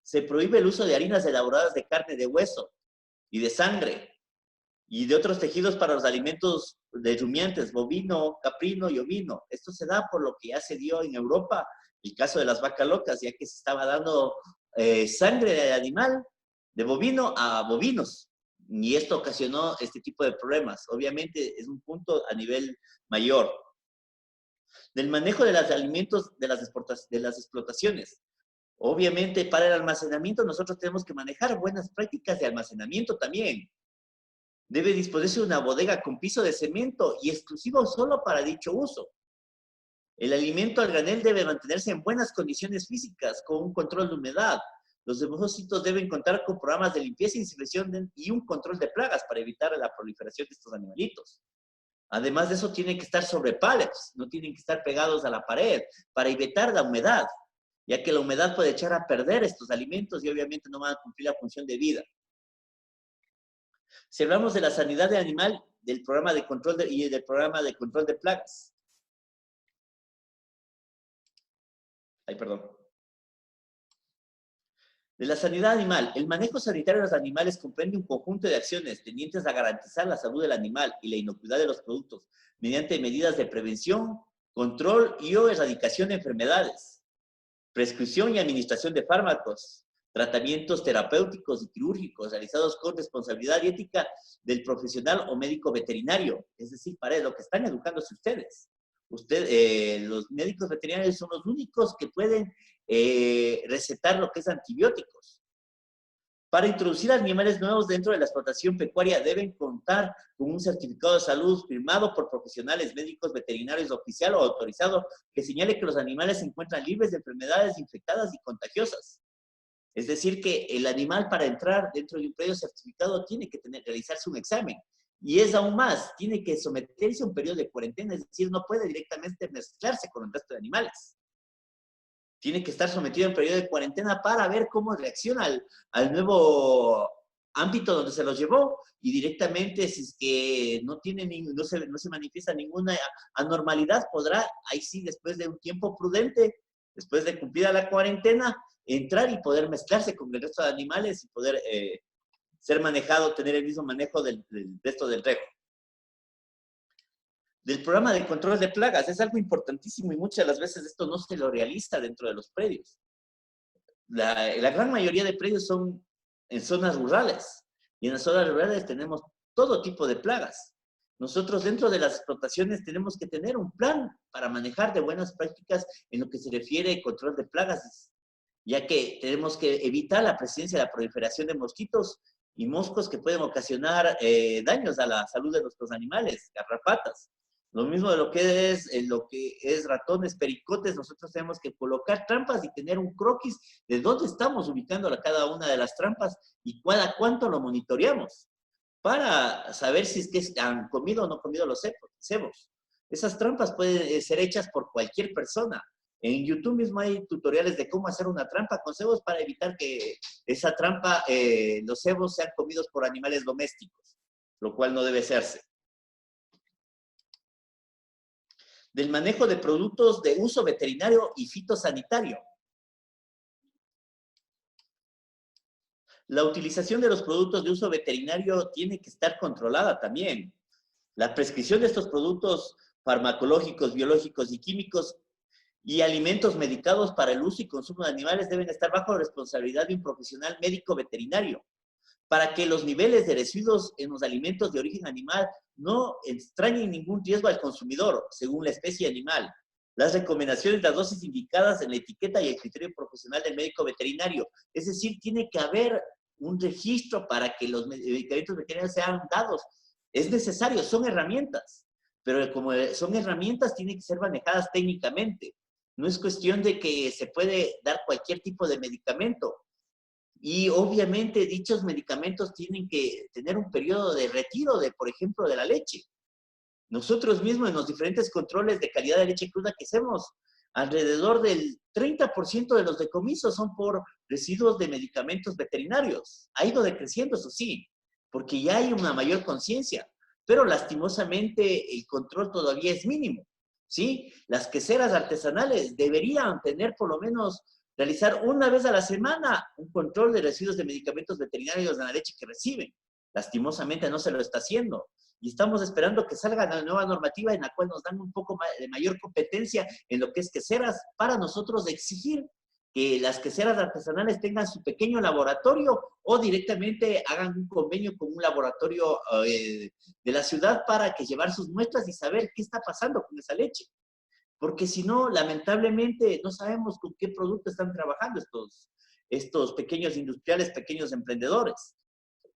Se prohíbe el uso de harinas elaboradas de carne de hueso y de sangre y de otros tejidos para los alimentos de rumiantes, bovino, caprino y ovino. Esto se da por lo que ya se dio en Europa, el caso de las vacas locas, ya que se estaba dando sangre de animal, de bovino a bovinos. Y esto ocasionó este tipo de problemas. Obviamente es un punto a nivel mayor. Del manejo de los alimentos de las explotaciones. Obviamente para el almacenamiento nosotros tenemos que manejar buenas prácticas de almacenamiento también. Debe disponerse de una bodega con piso de cemento y exclusivo solo para dicho uso. El alimento al granel debe mantenerse en buenas condiciones físicas, con un control de humedad. Los depósitos deben contar con programas de limpieza y desinfección y un control de plagas para evitar la proliferación de estos animalitos. Además de eso, tienen que estar sobre pallets, no tienen que estar pegados a la pared para evitar la humedad, ya que la humedad puede echar a perder estos alimentos y obviamente no van a cumplir la función de vida. Si hablamos de la sanidad del animal, del programa de control y del programa de control de plagas. Ay, perdón. De la sanidad animal, el manejo sanitario de los animales comprende un conjunto de acciones tendientes a garantizar la salud del animal y la inocuidad de los productos mediante medidas de prevención, control y o erradicación de enfermedades, prescripción y administración de fármacos, tratamientos terapéuticos y quirúrgicos realizados con responsabilidad y ética del profesional o médico veterinario, es decir, para lo que están educándose ustedes. Los médicos veterinarios son los únicos que pueden recetar lo que es antibióticos. Para introducir animales nuevos dentro de la explotación pecuaria deben contar con un certificado de salud firmado por profesionales médicos veterinarios oficial o autorizado que señale que los animales se encuentran libres de enfermedades infectadas y contagiosas. Es decir, que el animal para entrar dentro de un predio certificado tiene que realizarse un examen. Y es aún más, tiene que someterse a un periodo de cuarentena, es decir, no puede directamente mezclarse con el resto de animales. Tiene que estar sometido a un periodo de cuarentena para ver cómo reacciona al nuevo ámbito donde se los llevó y directamente, si es que no se manifiesta ninguna anormalidad, podrá, ahí sí, después de un tiempo prudente, después de cumplida la cuarentena, entrar y poder mezclarse con el resto de animales y poder ser manejado, tener el mismo manejo del resto del rejo. Del programa de control de plagas, es algo importantísimo y muchas de las veces esto no se lo realiza dentro de los predios. La gran mayoría de predios son en zonas rurales y en las zonas rurales tenemos todo tipo de plagas. Nosotros dentro de las explotaciones tenemos que tener un plan para manejar de buenas prácticas en lo que se refiere a control de plagas, ya que tenemos que evitar la presencia de la proliferación de mosquitos y moscos que pueden ocasionar daños a la salud de nuestros animales, garrapatas. Lo mismo de lo que es ratones, pericotes, nosotros tenemos que colocar trampas y tener un croquis de dónde estamos ubicando cada una de las trampas y cuánto lo monitoreamos para saber si es que han comido o no comido los cebos. Esas trampas pueden ser hechas por cualquier persona. En YouTube mismo hay tutoriales de cómo hacer una trampa con cebos para evitar que esa trampa, los cebos sean comidos por animales domésticos, lo cual no debe hacerse. del manejo de productos de uso veterinario y fitosanitario. La utilización de los productos de uso veterinario tiene que estar controlada también. La prescripción de estos productos farmacológicos, biológicos y químicos y alimentos medicados para el uso y consumo de animales deben estar bajo la responsabilidad de un profesional médico veterinario, para que los niveles de residuos en los alimentos de origen animal no extrañen ningún riesgo al consumidor, según la especie animal. Las recomendaciones, las dosis indicadas en la etiqueta y el criterio profesional del médico veterinario. Es decir, tiene que haber un registro para que los medicamentos veterinarios sean dados. Es necesario, son herramientas, pero como son herramientas, tienen que ser manejadas técnicamente. No es cuestión de que se puede dar cualquier tipo de medicamento. Y obviamente dichos medicamentos tienen que tener un periodo de retiro, por ejemplo, de la leche. Nosotros mismos en los diferentes controles de calidad de leche cruda que hacemos, alrededor del 30% de los decomisos son por residuos de medicamentos veterinarios. Ha ido decreciendo, eso sí, porque ya hay una mayor conciencia, pero lastimosamente el control todavía es mínimo, ¿sí? Las queseras artesanales deberían tener por lo menos realizar una vez a la semana un control de residuos de medicamentos veterinarios en la leche que reciben. Lastimosamente no se lo está haciendo. Y estamos esperando que salga la nueva normativa en la cual nos dan un poco de mayor competencia en lo que es queseras para nosotros exigir que las queseras artesanales tengan su pequeño laboratorio o directamente hagan un convenio con un laboratorio de la ciudad para que llevar sus muestras y saber qué está pasando con esa leche. Porque si no, lamentablemente, no sabemos con qué producto están trabajando estos pequeños industriales, pequeños emprendedores.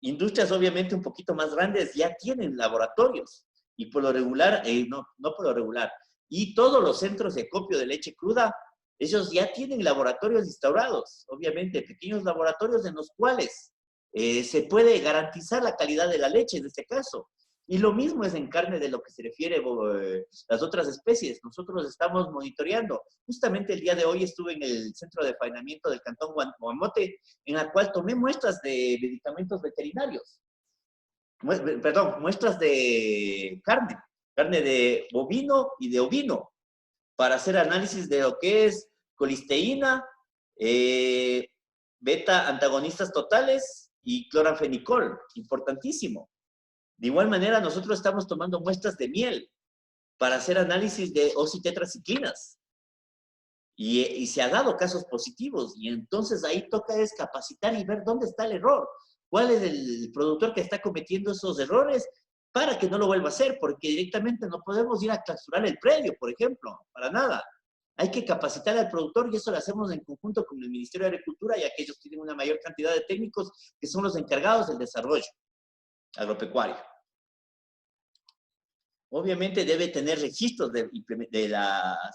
Industrias obviamente un poquito más grandes ya tienen laboratorios y por lo regular, no por lo regular, y todos los centros de acopio de leche cruda, ellos ya tienen laboratorios instaurados, obviamente pequeños laboratorios en los cuales se puede garantizar la calidad de la leche en este caso. Y lo mismo es en carne de lo que se refiere las otras especies. Nosotros estamos monitoreando. Justamente el día de hoy estuve en el centro de faenamiento del Cantón Guamote, en la cual tomé muestras de medicamentos veterinarios. Perdón, muestras de carne de bovino y de ovino, para hacer análisis de lo que es colisteína, beta antagonistas totales y cloranfenicol. Importantísimo. De igual manera, nosotros estamos tomando muestras de miel para hacer análisis de oxitetraciclinas. Y se ha dado casos positivos. Y entonces ahí toca es capacitar y ver dónde está el error. ¿Cuál es el productor que está cometiendo esos errores para que no lo vuelva a hacer? Porque directamente no podemos ir a clausurar el predio, por ejemplo, para nada. Hay que capacitar al productor y eso lo hacemos en conjunto con el Ministerio de Agricultura, ya que ellos tienen una mayor cantidad de técnicos que son los encargados del desarrollo agropecuario. Obviamente debe tener registros de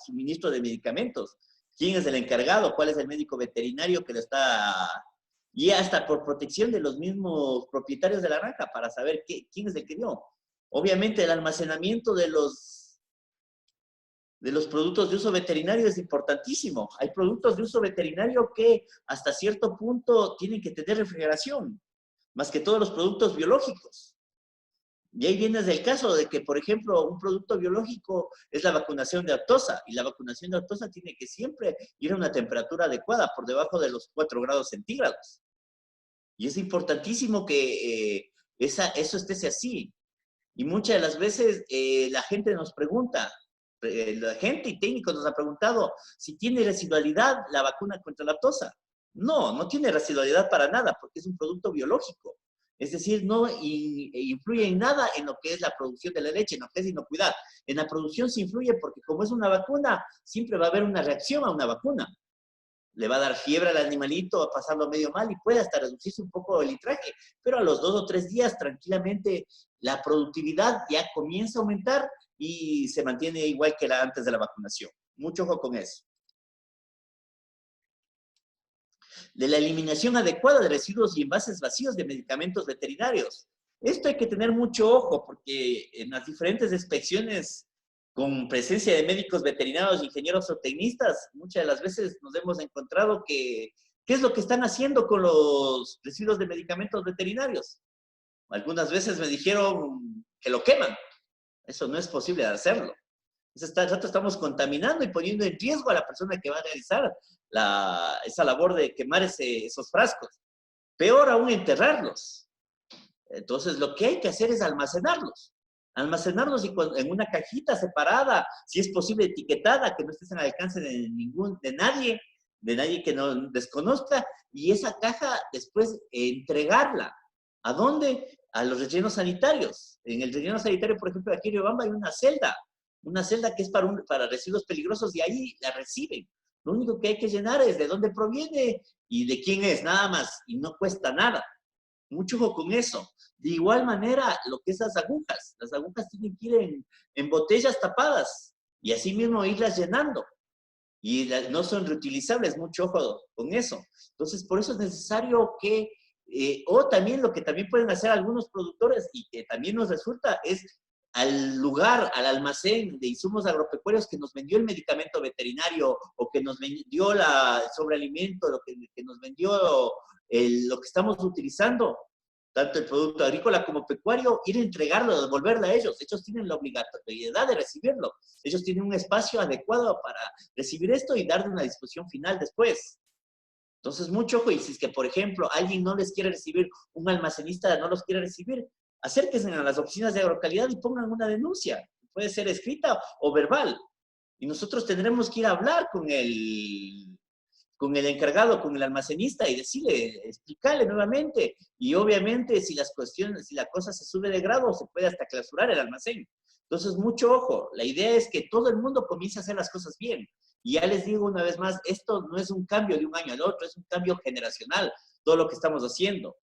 suministro de medicamentos. ¿Quién es el encargado? ¿Cuál es el médico veterinario que lo está...? Y hasta por protección de los mismos propietarios de la granja para saber quién es el que dio. Obviamente el almacenamiento de los productos de uso veterinario es importantísimo. Hay productos de uso veterinario que hasta cierto punto tienen que tener refrigeración, más que todos los productos biológicos. Y ahí viene el caso de que, por ejemplo, un producto biológico es la vacunación de aftosa, y la vacunación de aftosa tiene que siempre ir a una temperatura adecuada, por debajo de los 4 grados centígrados. Y es importantísimo que eso esté así. Y muchas de las veces la gente nos pregunta, la gente y técnicos nos han preguntado si tiene residualidad la vacuna contra la aftosa. No, no tiene residualidad para nada, porque es un producto biológico. Es decir, no influye en nada en lo que es la producción de la leche, en lo que es inocuidad. En la producción sí influye porque como es una vacuna, siempre va a haber una reacción a una vacuna. Le va a dar fiebre al animalito, va a pasarlo medio mal y puede hasta reducirse un poco el litraje, pero a los 2 o 3 días tranquilamente la productividad ya comienza a aumentar y se mantiene igual que antes de la vacunación. Mucho ojo con eso. De la eliminación adecuada de residuos y envases vacíos de medicamentos veterinarios. Esto hay que tener mucho ojo porque en las diferentes inspecciones con presencia de médicos veterinarios, ingenieros o tecnistas, muchas de las veces nos hemos encontrado que ¿qué es lo que están haciendo con los residuos de medicamentos veterinarios? Algunas veces me dijeron que lo queman. Eso no es posible de hacerlo. Rato estamos contaminando y poniendo en riesgo a la persona que va a realizar esa labor de quemar esos frascos. Peor aún, enterrarlos. Entonces, lo que hay que hacer es almacenarlos. Almacenarlos y en una cajita separada, si es posible etiquetada, que no estés al alcance de nadie que no desconozca, y esa caja después entregarla. ¿A dónde? A los rellenos sanitarios. En el relleno sanitario, por ejemplo, aquí en Riobamba hay una celda que es para residuos peligrosos y ahí la reciben. Lo único que hay que llenar es de dónde proviene y de quién es, nada más, y no cuesta nada. Mucho ojo con eso. De igual manera, lo que es las agujas tienen que ir en botellas tapadas y así mismo irlas llenando. Y no son reutilizables, mucho ojo con eso. Entonces, por eso es necesario que, o también lo que también pueden hacer algunos productores y que también nos resulta es al lugar, al almacén de insumos agropecuarios que nos vendió el medicamento veterinario o que nos vendió el sobrealimento, lo que nos vendió lo que estamos utilizando, tanto el producto agrícola como pecuario, ir a entregarlo, devolverlo a ellos. Ellos tienen la obligatoriedad de recibirlo. Ellos tienen un espacio adecuado para recibir esto y darle una disposición final después. Entonces, mucho ojo. Y si es que, por ejemplo, alguien no les quiere recibir, un almacenista no los quiere recibir, acérquense a las oficinas de agrocalidad y pongan una denuncia. Puede ser escrita o verbal. Y nosotros tendremos que ir a hablar con el encargado, con el almacenista y decirle, explicarle nuevamente. Y obviamente si la cosa se sube de grado, se puede hasta clausurar el almacén. Entonces, mucho ojo. La idea es que todo el mundo comience a hacer las cosas bien. Y ya les digo una vez más, esto no es un cambio de un año al otro, es un cambio generacional, todo lo que estamos haciendo.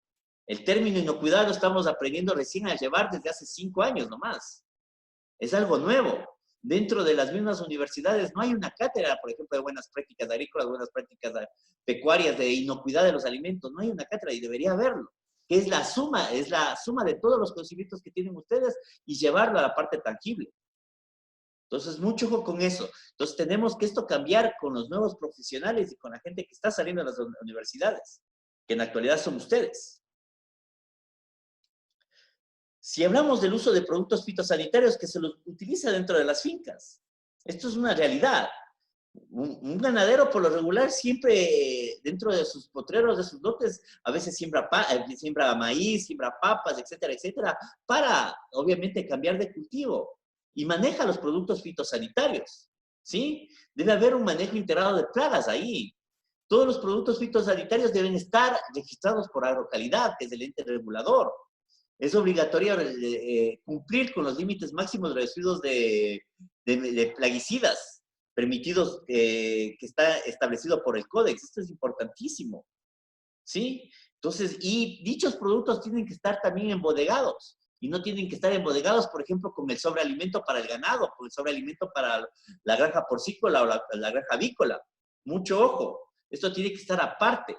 El término inocuidad lo estamos aprendiendo recién a llevar desde hace 5 años nomás. Es algo nuevo. Dentro de las mismas universidades no hay una cátedra, por ejemplo, de buenas prácticas agrícolas, buenas prácticas pecuarias, de inocuidad de los alimentos. No hay una cátedra y debería haberlo, que es la suma de todos los conocimientos que tienen ustedes y llevarlo a la parte tangible. Entonces, mucho ojo con eso. Entonces, tenemos que esto cambiar con los nuevos profesionales y con la gente que está saliendo de las universidades, que en la actualidad son ustedes. Si hablamos del uso de productos fitosanitarios que se los utiliza dentro de las fincas, esto es una realidad. Un ganadero por lo regular siempre dentro de sus potreros, de sus lotes, a veces siembra maíz, siembra papas, etcétera, etcétera, para obviamente cambiar de cultivo y maneja los productos fitosanitarios, ¿sí? Debe haber un manejo integrado de plagas ahí. Todos los productos fitosanitarios deben estar registrados por Agrocalidad, que es el ente regulador. Es obligatorio cumplir con los límites máximos de residuos de plaguicidas permitidos que está establecido por el Códex. Esto es importantísimo, ¿sí? Entonces, y dichos productos tienen que estar también embodegados. Y no tienen que estar embodegados, por ejemplo, con el sobrealimento para el ganado, con el sobrealimento para la granja porcícola o la granja avícola. Mucho ojo. Esto tiene que estar aparte.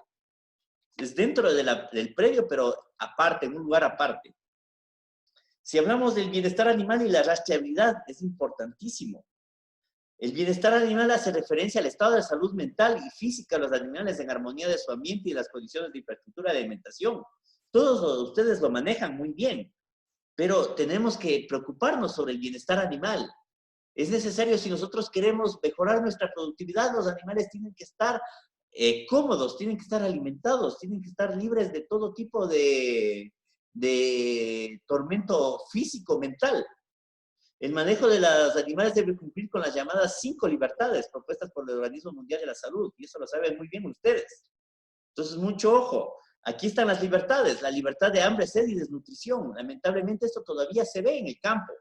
Es dentro del predio, pero aparte, en un lugar aparte. Si hablamos del bienestar animal y la rastreabilidad, es importantísimo. El bienestar animal hace referencia al estado de salud mental y física de los animales en armonía de su ambiente y las condiciones de infraestructura de alimentación. Todos ustedes lo manejan muy bien, pero tenemos que preocuparnos sobre el bienestar animal. Es necesario, si nosotros queremos mejorar nuestra productividad, los animales tienen que estar cómodos, tienen que estar alimentados, tienen que estar libres de todo tipo de tormento físico, mental. El manejo de los animales debe cumplir con las llamadas 5 libertades propuestas por el Organismo Mundial de la Salud, y eso lo saben muy bien ustedes. Entonces, mucho ojo. Aquí están las libertades, la libertad de hambre, sed y desnutrición. Lamentablemente esto todavía se ve en el campo.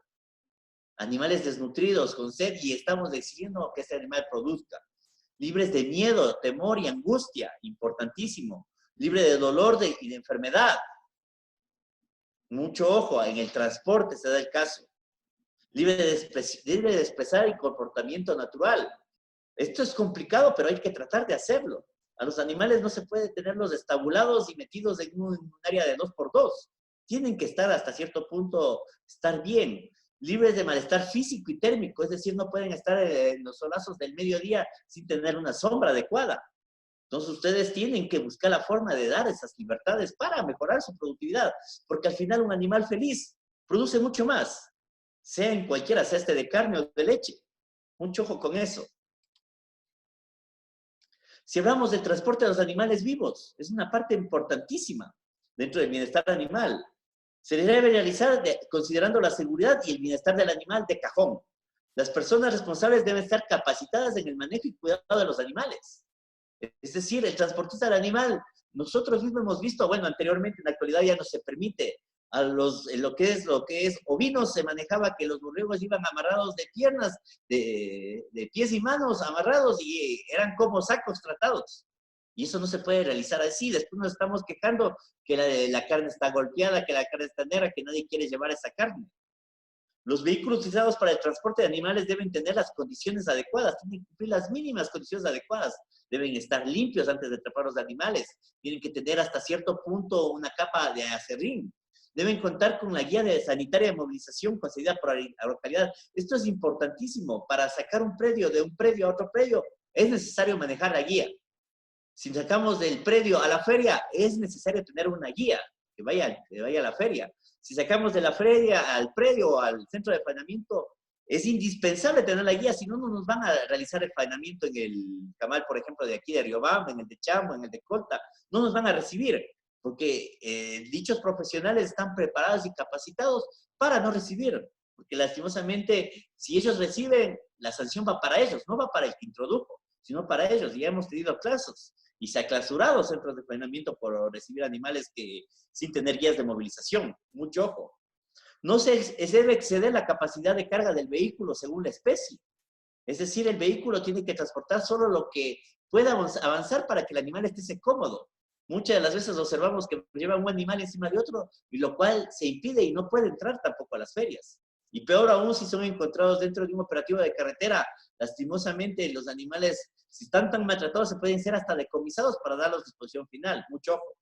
Animales desnutridos, con sed, y estamos decidiendo que ese animal produzca. Libres de miedo, temor y angustia, importantísimo. Libre de dolor y de enfermedad. Mucho ojo, en el transporte se da el caso. Libre de expresar el comportamiento natural. Esto es complicado, pero hay que tratar de hacerlo. A los animales no se puede tenerlos estabulados y metidos en un área de 2x2. Tienen que estar hasta cierto punto, estar bien. Libres de malestar físico y térmico, es decir, no pueden estar en los solazos del mediodía sin tener una sombra adecuada. Entonces ustedes tienen que buscar la forma de dar esas libertades para mejorar su productividad, porque al final un animal feliz produce mucho más, sea en cualquiera, sea este de carne o de leche. Mucho ojo con eso. Si hablamos del transporte de los animales vivos, es una parte importantísima dentro del bienestar animal. Se debe realizar considerando la seguridad y el bienestar del animal de cajón. Las personas responsables deben estar capacitadas en el manejo y cuidado de los animales. Es decir, el transportista del animal, nosotros mismos hemos visto, bueno, anteriormente, en la actualidad ya no se permite, a lo que es ovinos se manejaba que los borregos iban amarrados de piernas, de pies y manos amarrados y eran como sacos tratados. Y eso no se puede realizar así. Después nos estamos quejando que la carne está golpeada, que la carne está negra, que nadie quiere llevar esa carne. Los vehículos utilizados para el transporte de animales deben tener las condiciones adecuadas, tienen que cumplir las mínimas condiciones adecuadas. Deben estar limpios antes de atrapar los animales. Tienen que tener hasta cierto punto una capa de acerrín. Deben contar con la guía sanitaria de movilización concedida por la localidad. Esto es importantísimo. Para sacar un predio de un predio a otro predio, es necesario manejar la guía. Si sacamos del predio a la feria, es necesario tener una guía que vaya a la feria. Si sacamos de la feria al predio o al centro de faenamiento, es indispensable tener la guía, si no, no nos van a realizar el faenamiento en el camal, por ejemplo, de aquí de Riobamba, en el de Chambo, en el de Colta, no nos van a recibir, porque dichos profesionales están preparados y capacitados para no recibir, porque lastimosamente, si ellos reciben, la sanción va para ellos, no va para el que introdujo, sino para ellos, y ya hemos tenido casos, y se ha clausurado centros de faenamiento por recibir animales sin tener guías de movilización. Mucho ojo. No se debe exceder la capacidad de carga del vehículo según la especie. Es decir, el vehículo tiene que transportar solo lo que pueda avanzar para que el animal esté cómodo. Muchas de las veces observamos que llevan un animal encima de otro, y lo cual se impide y no puede entrar tampoco a las ferias. Y peor aún si son encontrados dentro de un operativo de carretera. Lastimosamente, los animales, si están tan maltratados, se pueden ser hasta decomisados para darlos disposición final. Mucho ojo.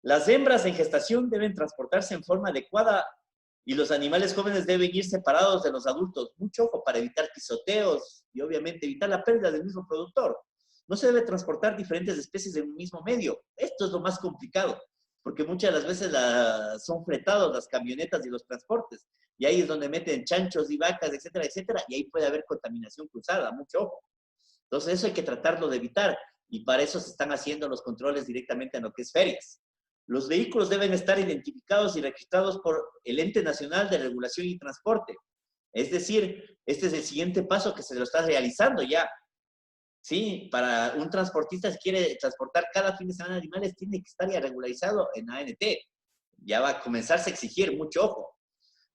Las hembras en gestación deben transportarse en forma adecuada y los animales jóvenes deben ir separados de los adultos. Mucho ojo para evitar pisoteos y obviamente evitar la pérdida del mismo productor. No se debe transportar diferentes especies en un mismo medio. Esto es lo más complicado, porque muchas de las veces son fletados las camionetas y los transportes. Y ahí es donde meten chanchos y vacas, etcétera, etcétera. Y ahí puede haber contaminación cruzada. Mucho ojo. Entonces eso hay que tratarlo de evitar. Y para eso se están haciendo los controles directamente en lo que es ferias. Los vehículos deben estar identificados y registrados por el Ente Nacional de Regulación y Transporte. Es decir, este es el siguiente paso que se lo está realizando ya. Sí, para un transportista que quiere transportar cada fin de semana animales, tiene que estar ya regularizado en ANT. Ya va a comenzarse a exigir, mucho ojo.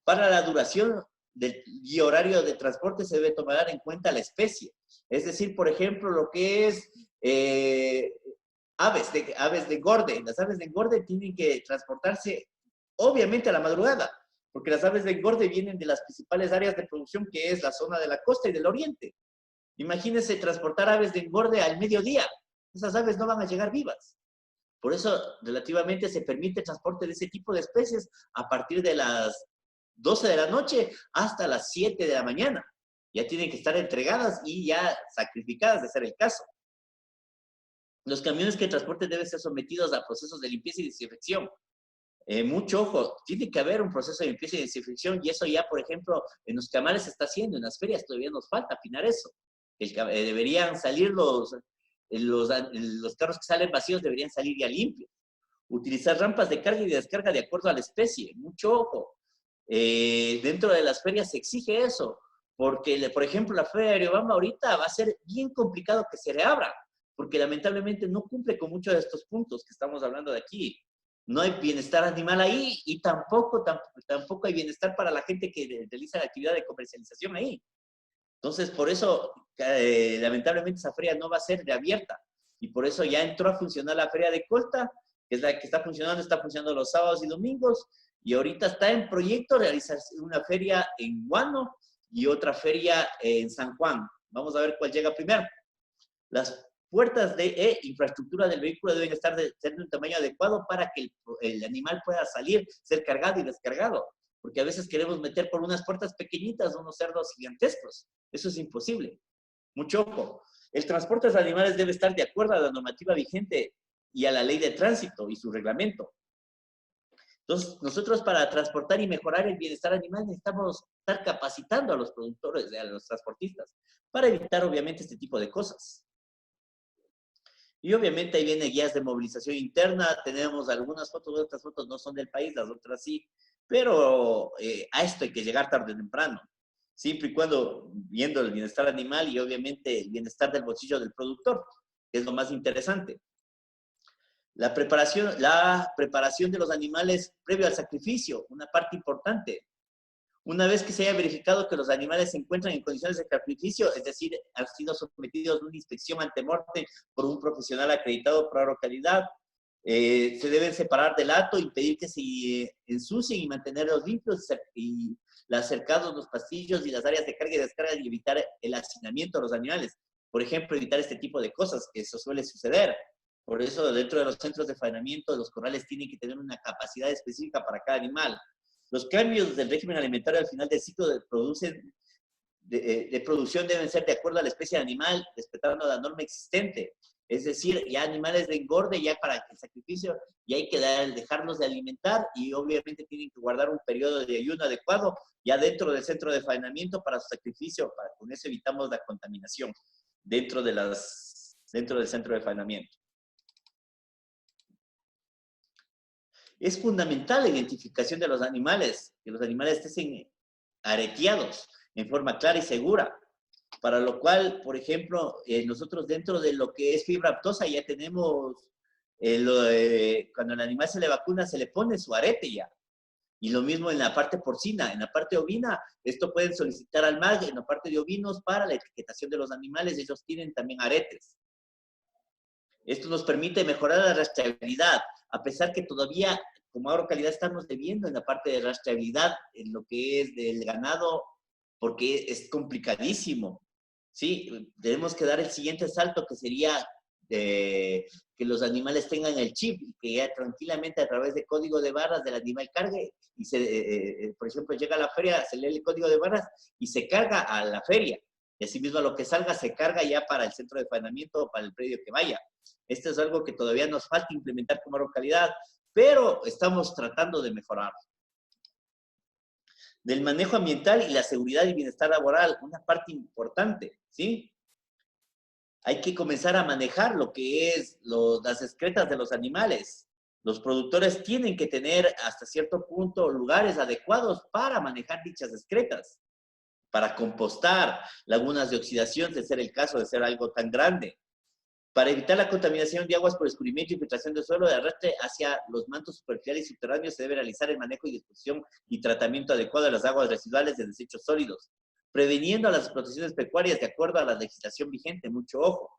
Para la duración y horario de transporte se debe tomar en cuenta la especie. Es decir, por ejemplo, lo que es aves de engorde. Las aves de engorde tienen que transportarse, obviamente, a la madrugada, porque las aves de engorde vienen de las principales áreas de producción, que es la zona de la costa y del oriente. Imagínense transportar aves de engorde al mediodía. Esas aves no van a llegar vivas. Por eso, relativamente, se permite el transporte de ese tipo de especies a partir de las 12 de la noche hasta las 7 de la mañana. Ya tienen que estar entregadas y ya sacrificadas, de ser el caso. Los camiones que transporten deben ser sometidos a procesos de limpieza y desinfección. Mucho ojo, tiene que haber un proceso de limpieza y desinfección, y eso ya, por ejemplo, en los camales se está haciendo, en las ferias todavía nos falta afinar eso. Deberían salir los carros que salen vacíos, deberían salir ya limpios. Utilizar rampas de carga y de descarga de acuerdo a la especie. Mucho ojo. Dentro de las ferias se exige eso, porque, por ejemplo, la feria de Riobamba ahorita va a ser bien complicado que se reabra, porque lamentablemente no cumple con muchos de estos puntos que estamos hablando de aquí. No hay bienestar animal ahí y tampoco hay bienestar para la gente que realiza la actividad de comercialización ahí. Entonces, por eso, lamentablemente, esa feria no va a ser reabierta. Y por eso ya entró a funcionar la feria de Colta, que es la que está funcionando los sábados y domingos. Y ahorita está en proyecto realizar una feria en Guano y otra feria en San Juan. Vamos a ver cuál llega primero. Las puertas de infraestructura del vehículo deben estar de un tamaño adecuado para que el animal pueda salir, ser cargado y descargado. Porque a veces queremos meter por unas puertas pequeñitas unos cerdos gigantescos. Eso es imposible. Mucho ojo. El transporte de animales debe estar de acuerdo a la normativa vigente y a la ley de tránsito y su reglamento. Entonces, nosotros para transportar y mejorar el bienestar animal necesitamos estar capacitando a los productores, a los transportistas, para evitar obviamente este tipo de cosas. Y obviamente ahí viene guías de movilización interna, tenemos algunas fotos, otras fotos no son del país, las otras sí, pero a esto hay que llegar tarde o temprano, siempre y cuando viendo el bienestar animal y obviamente el bienestar del bolsillo del productor, que es lo más interesante. La preparación de los animales previo al sacrificio, una parte importante. Una vez que se haya verificado que los animales se encuentran en condiciones de sacrificio, es decir, han sido sometidos a una inspección ante muerte por un profesional acreditado por agrocalidad, se deben separar del hato, impedir que se ensucien y mantenerlos limpios y cercados los pastillos y las áreas de carga y descarga y evitar el hacinamiento de los animales. Por ejemplo, evitar este tipo de cosas, que eso suele suceder. Por eso, dentro de los centros de faenamiento, los corrales tienen que tener una capacidad específica para cada animal. Los cambios del régimen alimentario al final del ciclo de producción deben ser de acuerdo a la especie de animal, respetando la norma existente. Es decir, ya animales de engorde, ya para el sacrificio, y hay que dejarlos de alimentar y obviamente tienen que guardar un periodo de ayuno adecuado ya dentro del centro de faenamiento para su sacrificio. Con eso evitamos la contaminación dentro del centro de faenamiento. Es fundamental la identificación de los animales, que los animales estén areteados en forma clara y segura, para lo cual, por ejemplo, nosotros dentro de lo que es fibra aftosa ya tenemos, cuando al animal se le vacuna, se le pone su arete ya. Y lo mismo en la parte porcina, en la parte ovina, esto pueden solicitar al MAG, en la parte de ovinos, para la etiquetación de los animales, ellos tienen también aretes. Esto nos permite mejorar la rastreabilidad, a pesar que todavía como agrocalidad estamos debiendo en la parte de rastreabilidad, en lo que es del ganado, porque es complicadísimo, ¿sí? Tenemos que dar el siguiente salto, que sería que los animales tengan el chip y que ya tranquilamente a través de código de barras del animal cargue y por ejemplo, llega a la feria, se lee el código de barras y se carga a la feria. Y asimismo lo que salga se carga ya para el centro de faenamiento o para el predio que vaya. Esto es algo que todavía nos falta implementar como localidad, pero estamos tratando de mejorar. Del manejo ambiental y la seguridad y bienestar laboral, una parte importante, ¿sí? Hay que comenzar a manejar lo que es las excretas de los animales. Los productores tienen que tener hasta cierto punto lugares adecuados para manejar dichas excretas, para compostar, lagunas de oxidación, de ser el caso de ser algo tan grande. Para evitar la contaminación de aguas por escurrimiento y filtración del suelo de arrastre hacia los mantos superficiales y subterráneos, se debe realizar el manejo y disposición y tratamiento adecuado de las aguas residuales de desechos sólidos, previniendo las explotaciones pecuarias de acuerdo a la legislación vigente. Mucho ojo.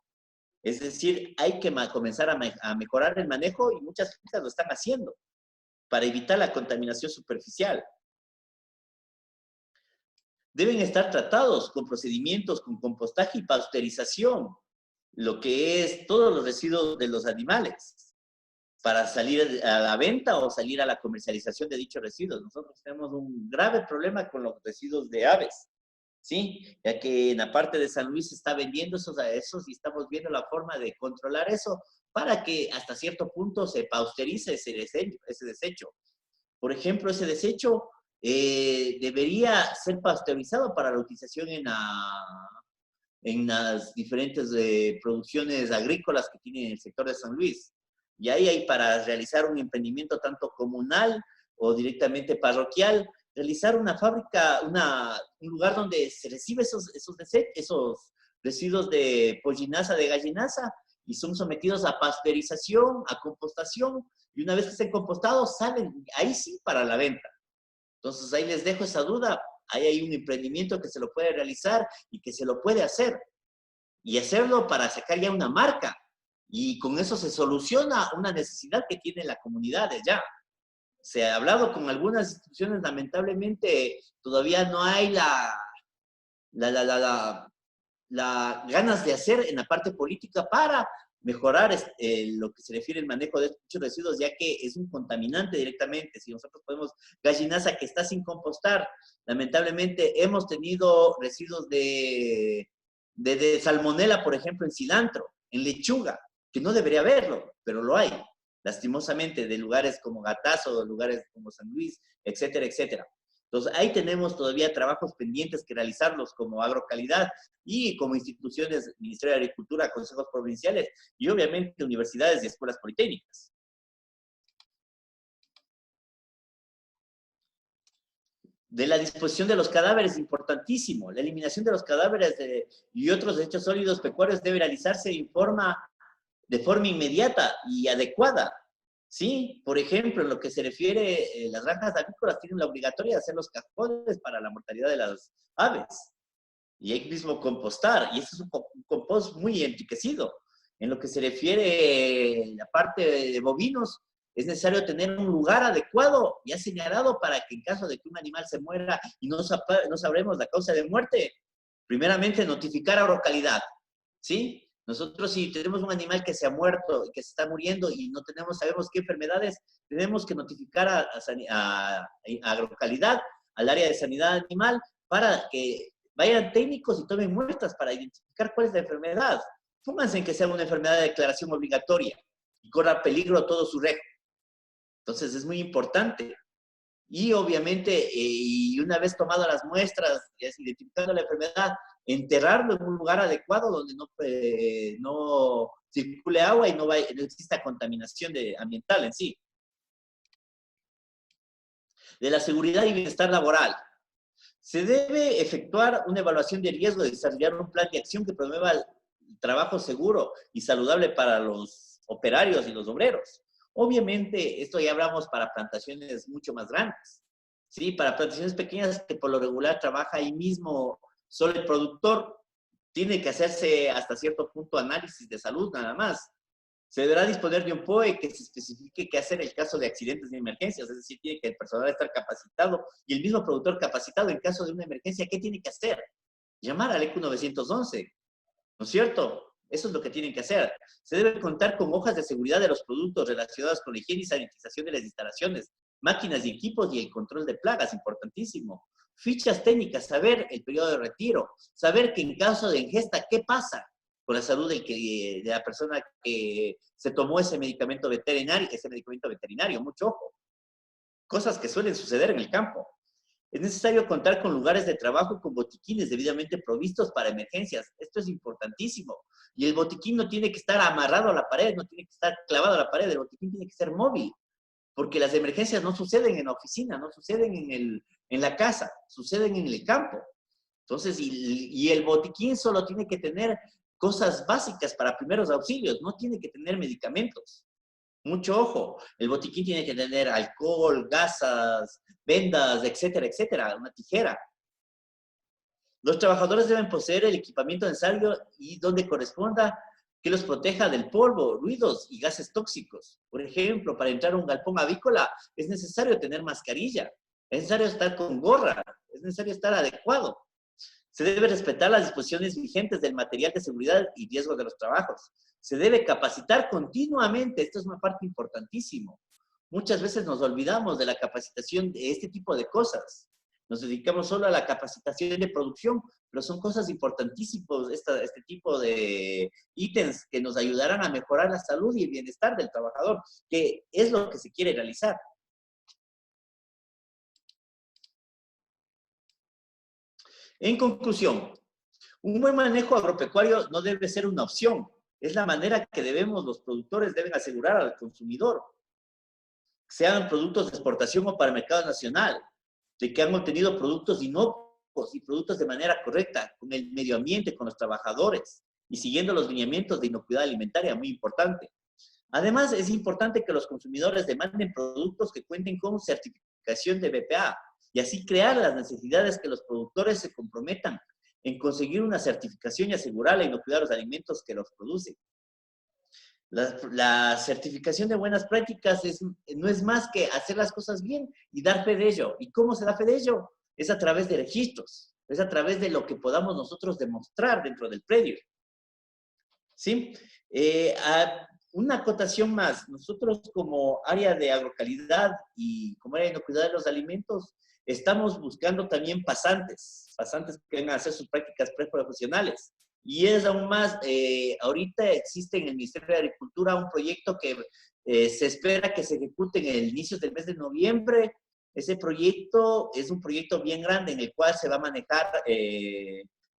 Es decir, hay que comenzar a mejorar el manejo y muchas empresas lo están haciendo para evitar la contaminación superficial. Deben estar tratados con procedimientos, con compostaje y pasteurización, lo que es todos los residuos de los animales, para salir a la venta o salir a la comercialización de dichos residuos. Nosotros tenemos un grave problema con los residuos de aves, ¿sí? Ya que en la parte de San Luis se está vendiendo esos y estamos viendo la forma de controlar eso para que hasta cierto punto se pasteurice ese desecho. Por ejemplo, ese desecho debería ser pasteurizado para la utilización en las diferentes producciones agrícolas que tiene el sector de San Luis. Y ahí hay para realizar un emprendimiento tanto comunal o directamente parroquial, realizar una fábrica, un lugar donde se recibe esos residuos de pollinaza, de gallinaza, y son sometidos a pasteurización, a compostación, y una vez que estén compostados, salen ahí sí para la venta. Entonces ahí les dejo esa duda. Ahí hay un emprendimiento que se lo puede realizar y que se lo puede hacer. Y hacerlo para sacar ya una marca. Y con eso se soluciona una necesidad que tiene la comunidad ya. Se ha hablado con algunas instituciones, lamentablemente todavía no hay la ganas de hacer en la parte política para mejorar lo que se refiere al manejo de estos residuos, ya que es un contaminante directamente. Si nosotros podemos, gallinaza que está sin compostar, lamentablemente hemos tenido residuos de salmonela, por ejemplo, en cilantro, en lechuga, que no debería haberlo, pero lo hay, lastimosamente, de lugares como Gatazo, de lugares como San Luis, etcétera, etcétera. Entonces, ahí tenemos todavía trabajos pendientes que realizarlos como agrocalidad y como instituciones, Ministerio de Agricultura, consejos provinciales y obviamente universidades y escuelas politécnicas. De la disposición de los cadáveres, importantísimo. La eliminación de los cadáveres y otros desechos sólidos pecuarios debe realizarse de forma inmediata y adecuada. ¿Sí? Por ejemplo, en lo que se refiere, las granjas agrícolas tienen la obligatoria de hacer los cajones para la mortalidad de las aves. Y ahí mismo compostar. Y eso es un compost muy enriquecido. En lo que se refiere la parte de bovinos, es necesario tener un lugar adecuado, ya señalado, para que en caso de que un animal se muera y no sabremos la causa de muerte, primeramente notificar a Agrocalidad, ¿sí? Nosotros si tenemos un animal que se ha muerto, que se está muriendo y no sabemos qué enfermedades, tenemos que notificar a Agrocalidad, al área de sanidad animal, para que vayan técnicos y tomen muestras para identificar cuál es la enfermedad. Pónganse en que sea una enfermedad de declaración obligatoria y corra peligro todo su régimen. Entonces es muy importante. Y obviamente, y una vez tomadas las muestras, identificando la enfermedad, enterrarlo en un lugar adecuado donde no circule agua y no exista contaminación ambiental en sí. De la seguridad y bienestar laboral. Se debe efectuar una evaluación de riesgo y desarrollar un plan de acción que promueva el trabajo seguro y saludable para los operarios y los obreros. Obviamente, esto ya hablamos para plantaciones mucho más grandes, ¿sí? Para plantaciones pequeñas que por lo regular trabaja ahí mismo solo el productor, tiene que hacerse hasta cierto punto análisis de salud nada más. Se deberá disponer de un POE que se especifique qué hacer en el caso de accidentes y emergencias, es decir, tiene que el personal estar capacitado y el mismo productor capacitado en caso de una emergencia, ¿qué tiene que hacer? Llamar al ECU 911, ¿no es cierto? Eso es lo que tienen que hacer. Se debe contar con hojas de seguridad de los productos relacionados con la higiene y sanitización de las instalaciones, máquinas y equipos y el control de plagas, importantísimo. Fichas técnicas, saber el periodo de retiro, saber que en caso de ingesta, ¿qué pasa con la salud de la persona que se tomó ese medicamento veterinario? Mucho ojo. Cosas que suelen suceder en el campo. Es necesario contar con lugares de trabajo con botiquines debidamente provistos para emergencias. Esto es importantísimo. Y el botiquín no tiene que estar amarrado a la pared, no tiene que estar clavado a la pared, el botiquín tiene que ser móvil, porque las emergencias no suceden en la oficina, no suceden en la casa, suceden en el campo. Entonces, y el botiquín solo tiene que tener cosas básicas para primeros auxilios, no tiene que tener medicamentos. Mucho ojo, el botiquín tiene que tener alcohol, gasas, vendas, etcétera, etcétera, una tijera. Los trabajadores deben poseer el equipamiento necesario y donde corresponda que los proteja del polvo, ruidos y gases tóxicos. Por ejemplo, para entrar a un galpón avícola es necesario tener mascarilla, es necesario estar con gorra, es necesario estar adecuado. Se debe respetar las disposiciones vigentes del material de seguridad y riesgo de los trabajos. Se debe capacitar continuamente. Esto es una parte importantísima. Muchas veces nos olvidamos de la capacitación de este tipo de cosas. Nos dedicamos solo a la capacitación de producción, pero son cosas importantísimas este tipo de ítems que nos ayudarán a mejorar la salud y el bienestar del trabajador, que es lo que se quiere realizar. En conclusión, un buen manejo agropecuario no debe ser una opción, es la manera que los productores deben asegurar al consumidor, sean productos de exportación o para el mercado nacional, de que han obtenido productos inocuos y productos de manera correcta, con el medio ambiente, con los trabajadores y siguiendo los lineamientos de inocuidad alimentaria, muy importante. Además, es importante que los consumidores demanden productos que cuenten con certificación de BPA y así crear las necesidades que los productores se comprometan en conseguir una certificación y asegurar la inocuidad de los alimentos que los producen. La certificación de buenas prácticas no es más que hacer las cosas bien y dar fe de ello. ¿Y cómo se da fe de ello? Es a través de registros, es a través de lo que podamos nosotros demostrar dentro del predio. ¿Sí? Una acotación más. Nosotros como área de agrocalidad y como área de inocuidad de los alimentos, estamos buscando también pasantes que vengan a hacer sus prácticas preprofesionales. Y es aún más, ahorita existe en el Ministerio de Agricultura un proyecto que se espera que se ejecute en el inicio del mes de noviembre Ese proyecto es un proyecto bien grande en el cual se va a manejar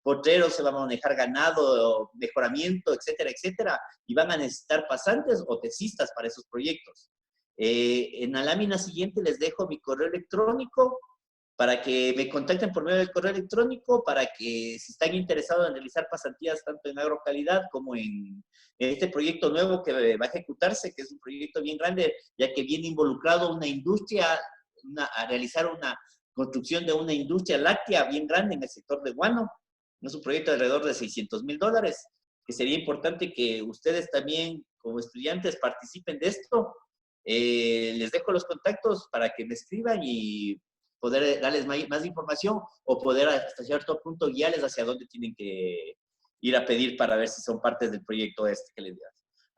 potreros, se va a manejar ganado, mejoramiento, etcétera, etcétera, y van a necesitar pasantes o tesistas para esos proyectos. En la lámina siguiente les dejo mi correo electrónico para que me contacten por medio del correo electrónico, para que si están interesados en realizar pasantías tanto en agrocalidad como en este proyecto nuevo que va a ejecutarse, que es un proyecto bien grande, ya que viene involucrado una industria, a realizar una construcción de una industria láctea bien grande en el sector de guano. Es un proyecto de alrededor de $600,000, que sería importante que ustedes también, como estudiantes, participen de esto. Les dejo los contactos para que me escriban y poder darles más información o poder hasta cierto punto guiarles hacia dónde tienen que ir a pedir para ver si son partes del proyecto este que les digo.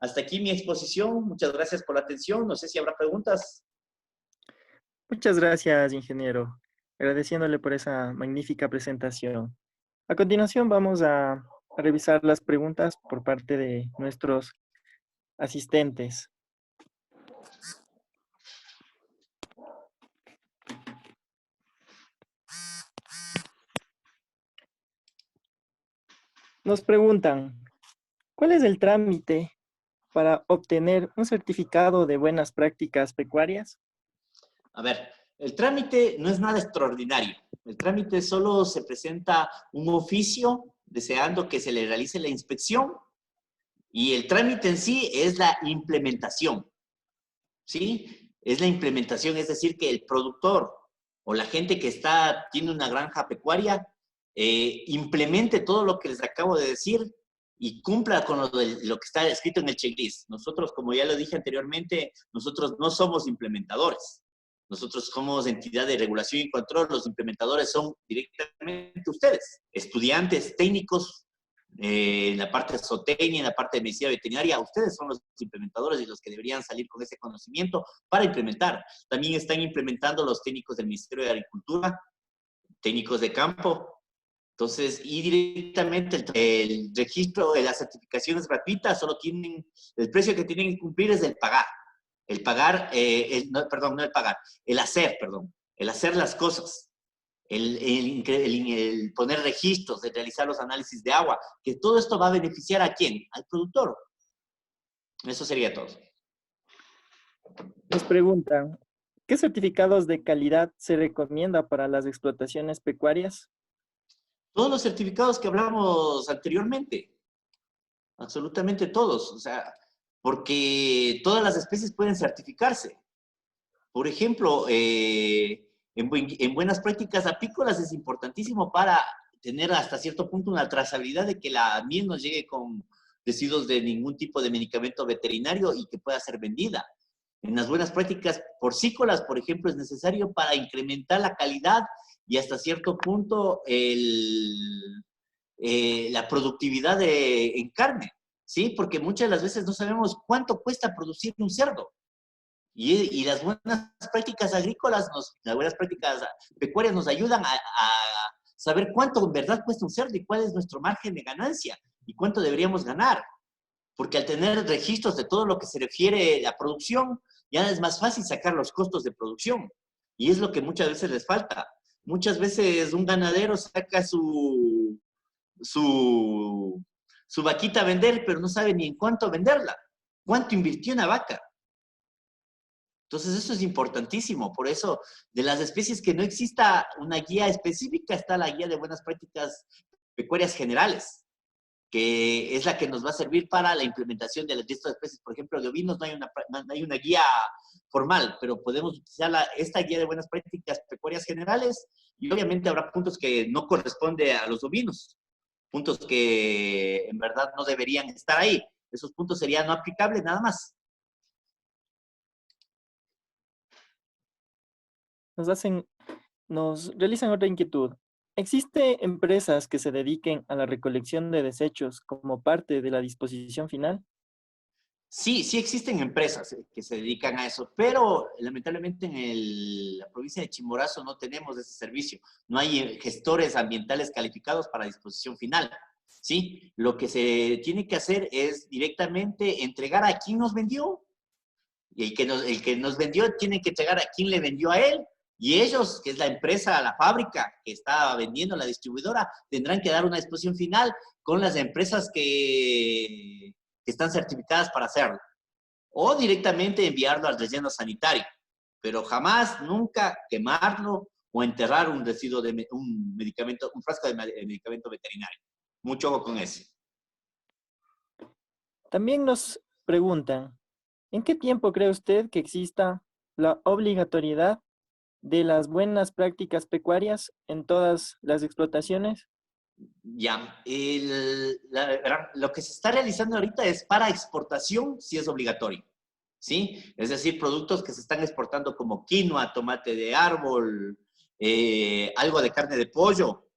Hasta aquí mi exposición. Muchas gracias por la atención. No sé si habrá preguntas. Muchas gracias, ingeniero. Agradeciéndole por esa magnífica presentación. A continuación vamos a revisar las preguntas por parte de nuestros asistentes. Nos preguntan, ¿cuál es el trámite para obtener un certificado de buenas prácticas pecuarias? A ver, el trámite no es nada extraordinario. El trámite solo se presenta un oficio deseando que se le realice la inspección y el trámite en sí es la implementación, ¿sí? Es la implementación, es decir, que el productor o la gente que tiene una granja pecuaria implemente todo lo que les acabo de decir y cumpla con lo que está escrito en el checklist. Nosotros, como ya lo dije anteriormente, nosotros no somos implementadores. Nosotros somos entidad de regulación y control. Los implementadores son directamente ustedes, estudiantes, técnicos, en la parte zootecnia, en la parte de medicina veterinaria. Ustedes son los implementadores y los que deberían salir con ese conocimiento para implementar. También están implementando los técnicos del Ministerio de Agricultura, técnicos de campo. Entonces, y directamente el registro de las certificaciones gratuitas solo tienen, el precio que tienen que cumplir es el pagar. El pagar, no, perdón, no el pagar, el hacer, perdón, el hacer las cosas, el poner registros, el realizar los análisis de agua, que todo esto va a beneficiar ¿a quién? Al productor. Eso sería todo. Nos preguntan, ¿qué certificados de calidad se recomienda para las explotaciones pecuarias? Todos los certificados que hablamos anteriormente, absolutamente todos, o sea, porque todas las especies pueden certificarse. Por ejemplo, en buenas prácticas apícolas es importantísimo para tener hasta cierto punto una trazabilidad de que la miel no llegue con residuos de ningún tipo de medicamento veterinario y que pueda ser vendida. En las buenas prácticas porcícolas, por ejemplo, es necesario para incrementar la calidad y hasta cierto punto la productividad en carne, ¿sí? Porque muchas de las veces no sabemos cuánto cuesta producir un cerdo. Y las buenas prácticas agrícolas, las buenas prácticas pecuarias nos ayudan a saber cuánto en verdad cuesta un cerdo y cuál es nuestro margen de ganancia y cuánto deberíamos ganar. Porque al tener registros de todo lo que se refiere a producción, ya es más fácil sacar los costos de producción. Y es lo que muchas veces les falta. Muchas veces un ganadero saca su vaquita a vender, pero no sabe ni en cuánto venderla. ¿Cuánto invirtió en la vaca? Entonces, eso es importantísimo. Por eso, de las especies que no exista una guía específica, está la guía de buenas prácticas pecuarias generales, que es la que nos va a servir para la implementación del registro de especies. Por ejemplo, de ovinos no hay una guía formal, pero podemos utilizar esta guía de buenas prácticas pecuarias generales y obviamente habrá puntos que no corresponden a los ovinos, puntos que en verdad no deberían estar ahí. Esos puntos serían no aplicables nada más. Nos realizan otra inquietud. ¿Existe empresas que se dediquen a la recolección de desechos como parte de la disposición final? Sí, sí existen empresas que se dedican a eso, pero lamentablemente en la provincia de Chimborazo no tenemos ese servicio. No hay gestores ambientales calificados para disposición final. ¿Sí? Lo que se tiene que hacer es directamente entregar a quien nos vendió. Y el que nos vendió tiene que entregar a quien le vendió a él Y ellos, que es la empresa, la fábrica que está vendiendo, la distribuidora, tendrán que dar una disposición final con las empresas que están certificadas para hacerlo. O directamente enviarlo al relleno sanitario, pero jamás, nunca quemarlo o enterrar un residuo de un medicamento, un frasco de medicamento veterinario. Mucho ojo con eso. También nos preguntan, ¿en qué tiempo cree usted que exista la obligatoriedad de las buenas prácticas pecuarias en todas las explotaciones? Ya, lo que se está realizando ahorita es para exportación, si es obligatorio, ¿sí? Es decir, productos que se están exportando como quinoa, tomate de árbol, algo de carne de pollo,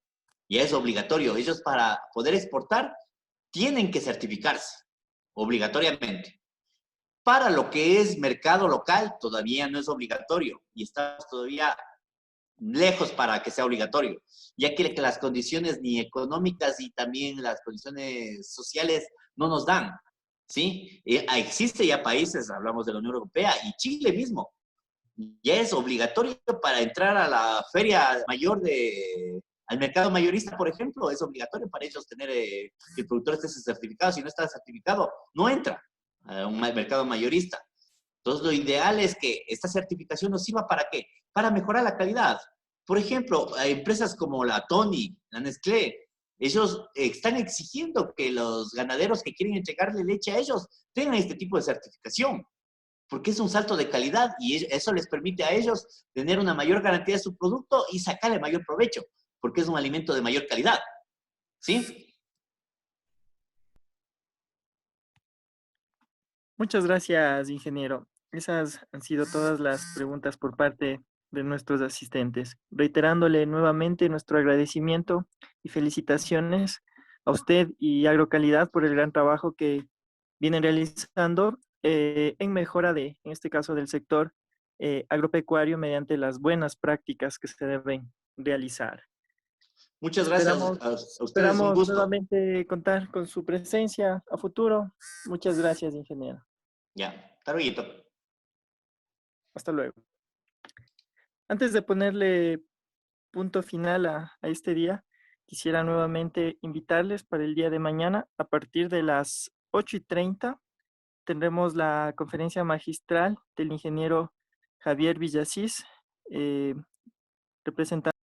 ya es obligatorio. Ellos para poder exportar tienen que certificarse, obligatoriamente. Para lo que es mercado local, todavía no es obligatorio y estamos todavía lejos para que sea obligatorio, ya que las condiciones ni económicas y también las condiciones sociales no nos dan, ¿sí? Existe ya países, hablamos de la Unión Europea y Chile mismo, ya es obligatorio para entrar a la feria mayor al mercado mayorista, por ejemplo, es obligatorio para ellos tener que el productor esté certificado. Si no está certificado, no entra a un mercado mayorista. Entonces, lo ideal es que esta certificación nos sirva para qué? Para mejorar la calidad. Por ejemplo, empresas como la Tony, la Nestlé, ellos están exigiendo que los ganaderos que quieren entregarle leche a ellos tengan este tipo de certificación, porque es un salto de calidad y eso les permite a ellos tener una mayor garantía de su producto y sacarle mayor provecho, porque es un alimento de mayor calidad. ¿Sí? Muchas gracias, ingeniero. Esas han sido todas las preguntas por parte de nuestros asistentes. Reiterándole nuevamente nuestro agradecimiento y felicitaciones a usted y Agrocalidad por el gran trabajo que vienen realizando en mejora en este caso, del sector agropecuario mediante las buenas prácticas que se deben realizar. Muchas gracias Esperamos, a ustedes, un esperamos gusto. nuevamente contar con su presencia a futuro. Muchas gracias, ingeniero. Ya, hasta luego. Hasta luego. Antes de ponerle punto final a este día, quisiera nuevamente invitarles para el día de mañana, a partir de las 8:30, tendremos la conferencia magistral del ingeniero Javier Villasís, representante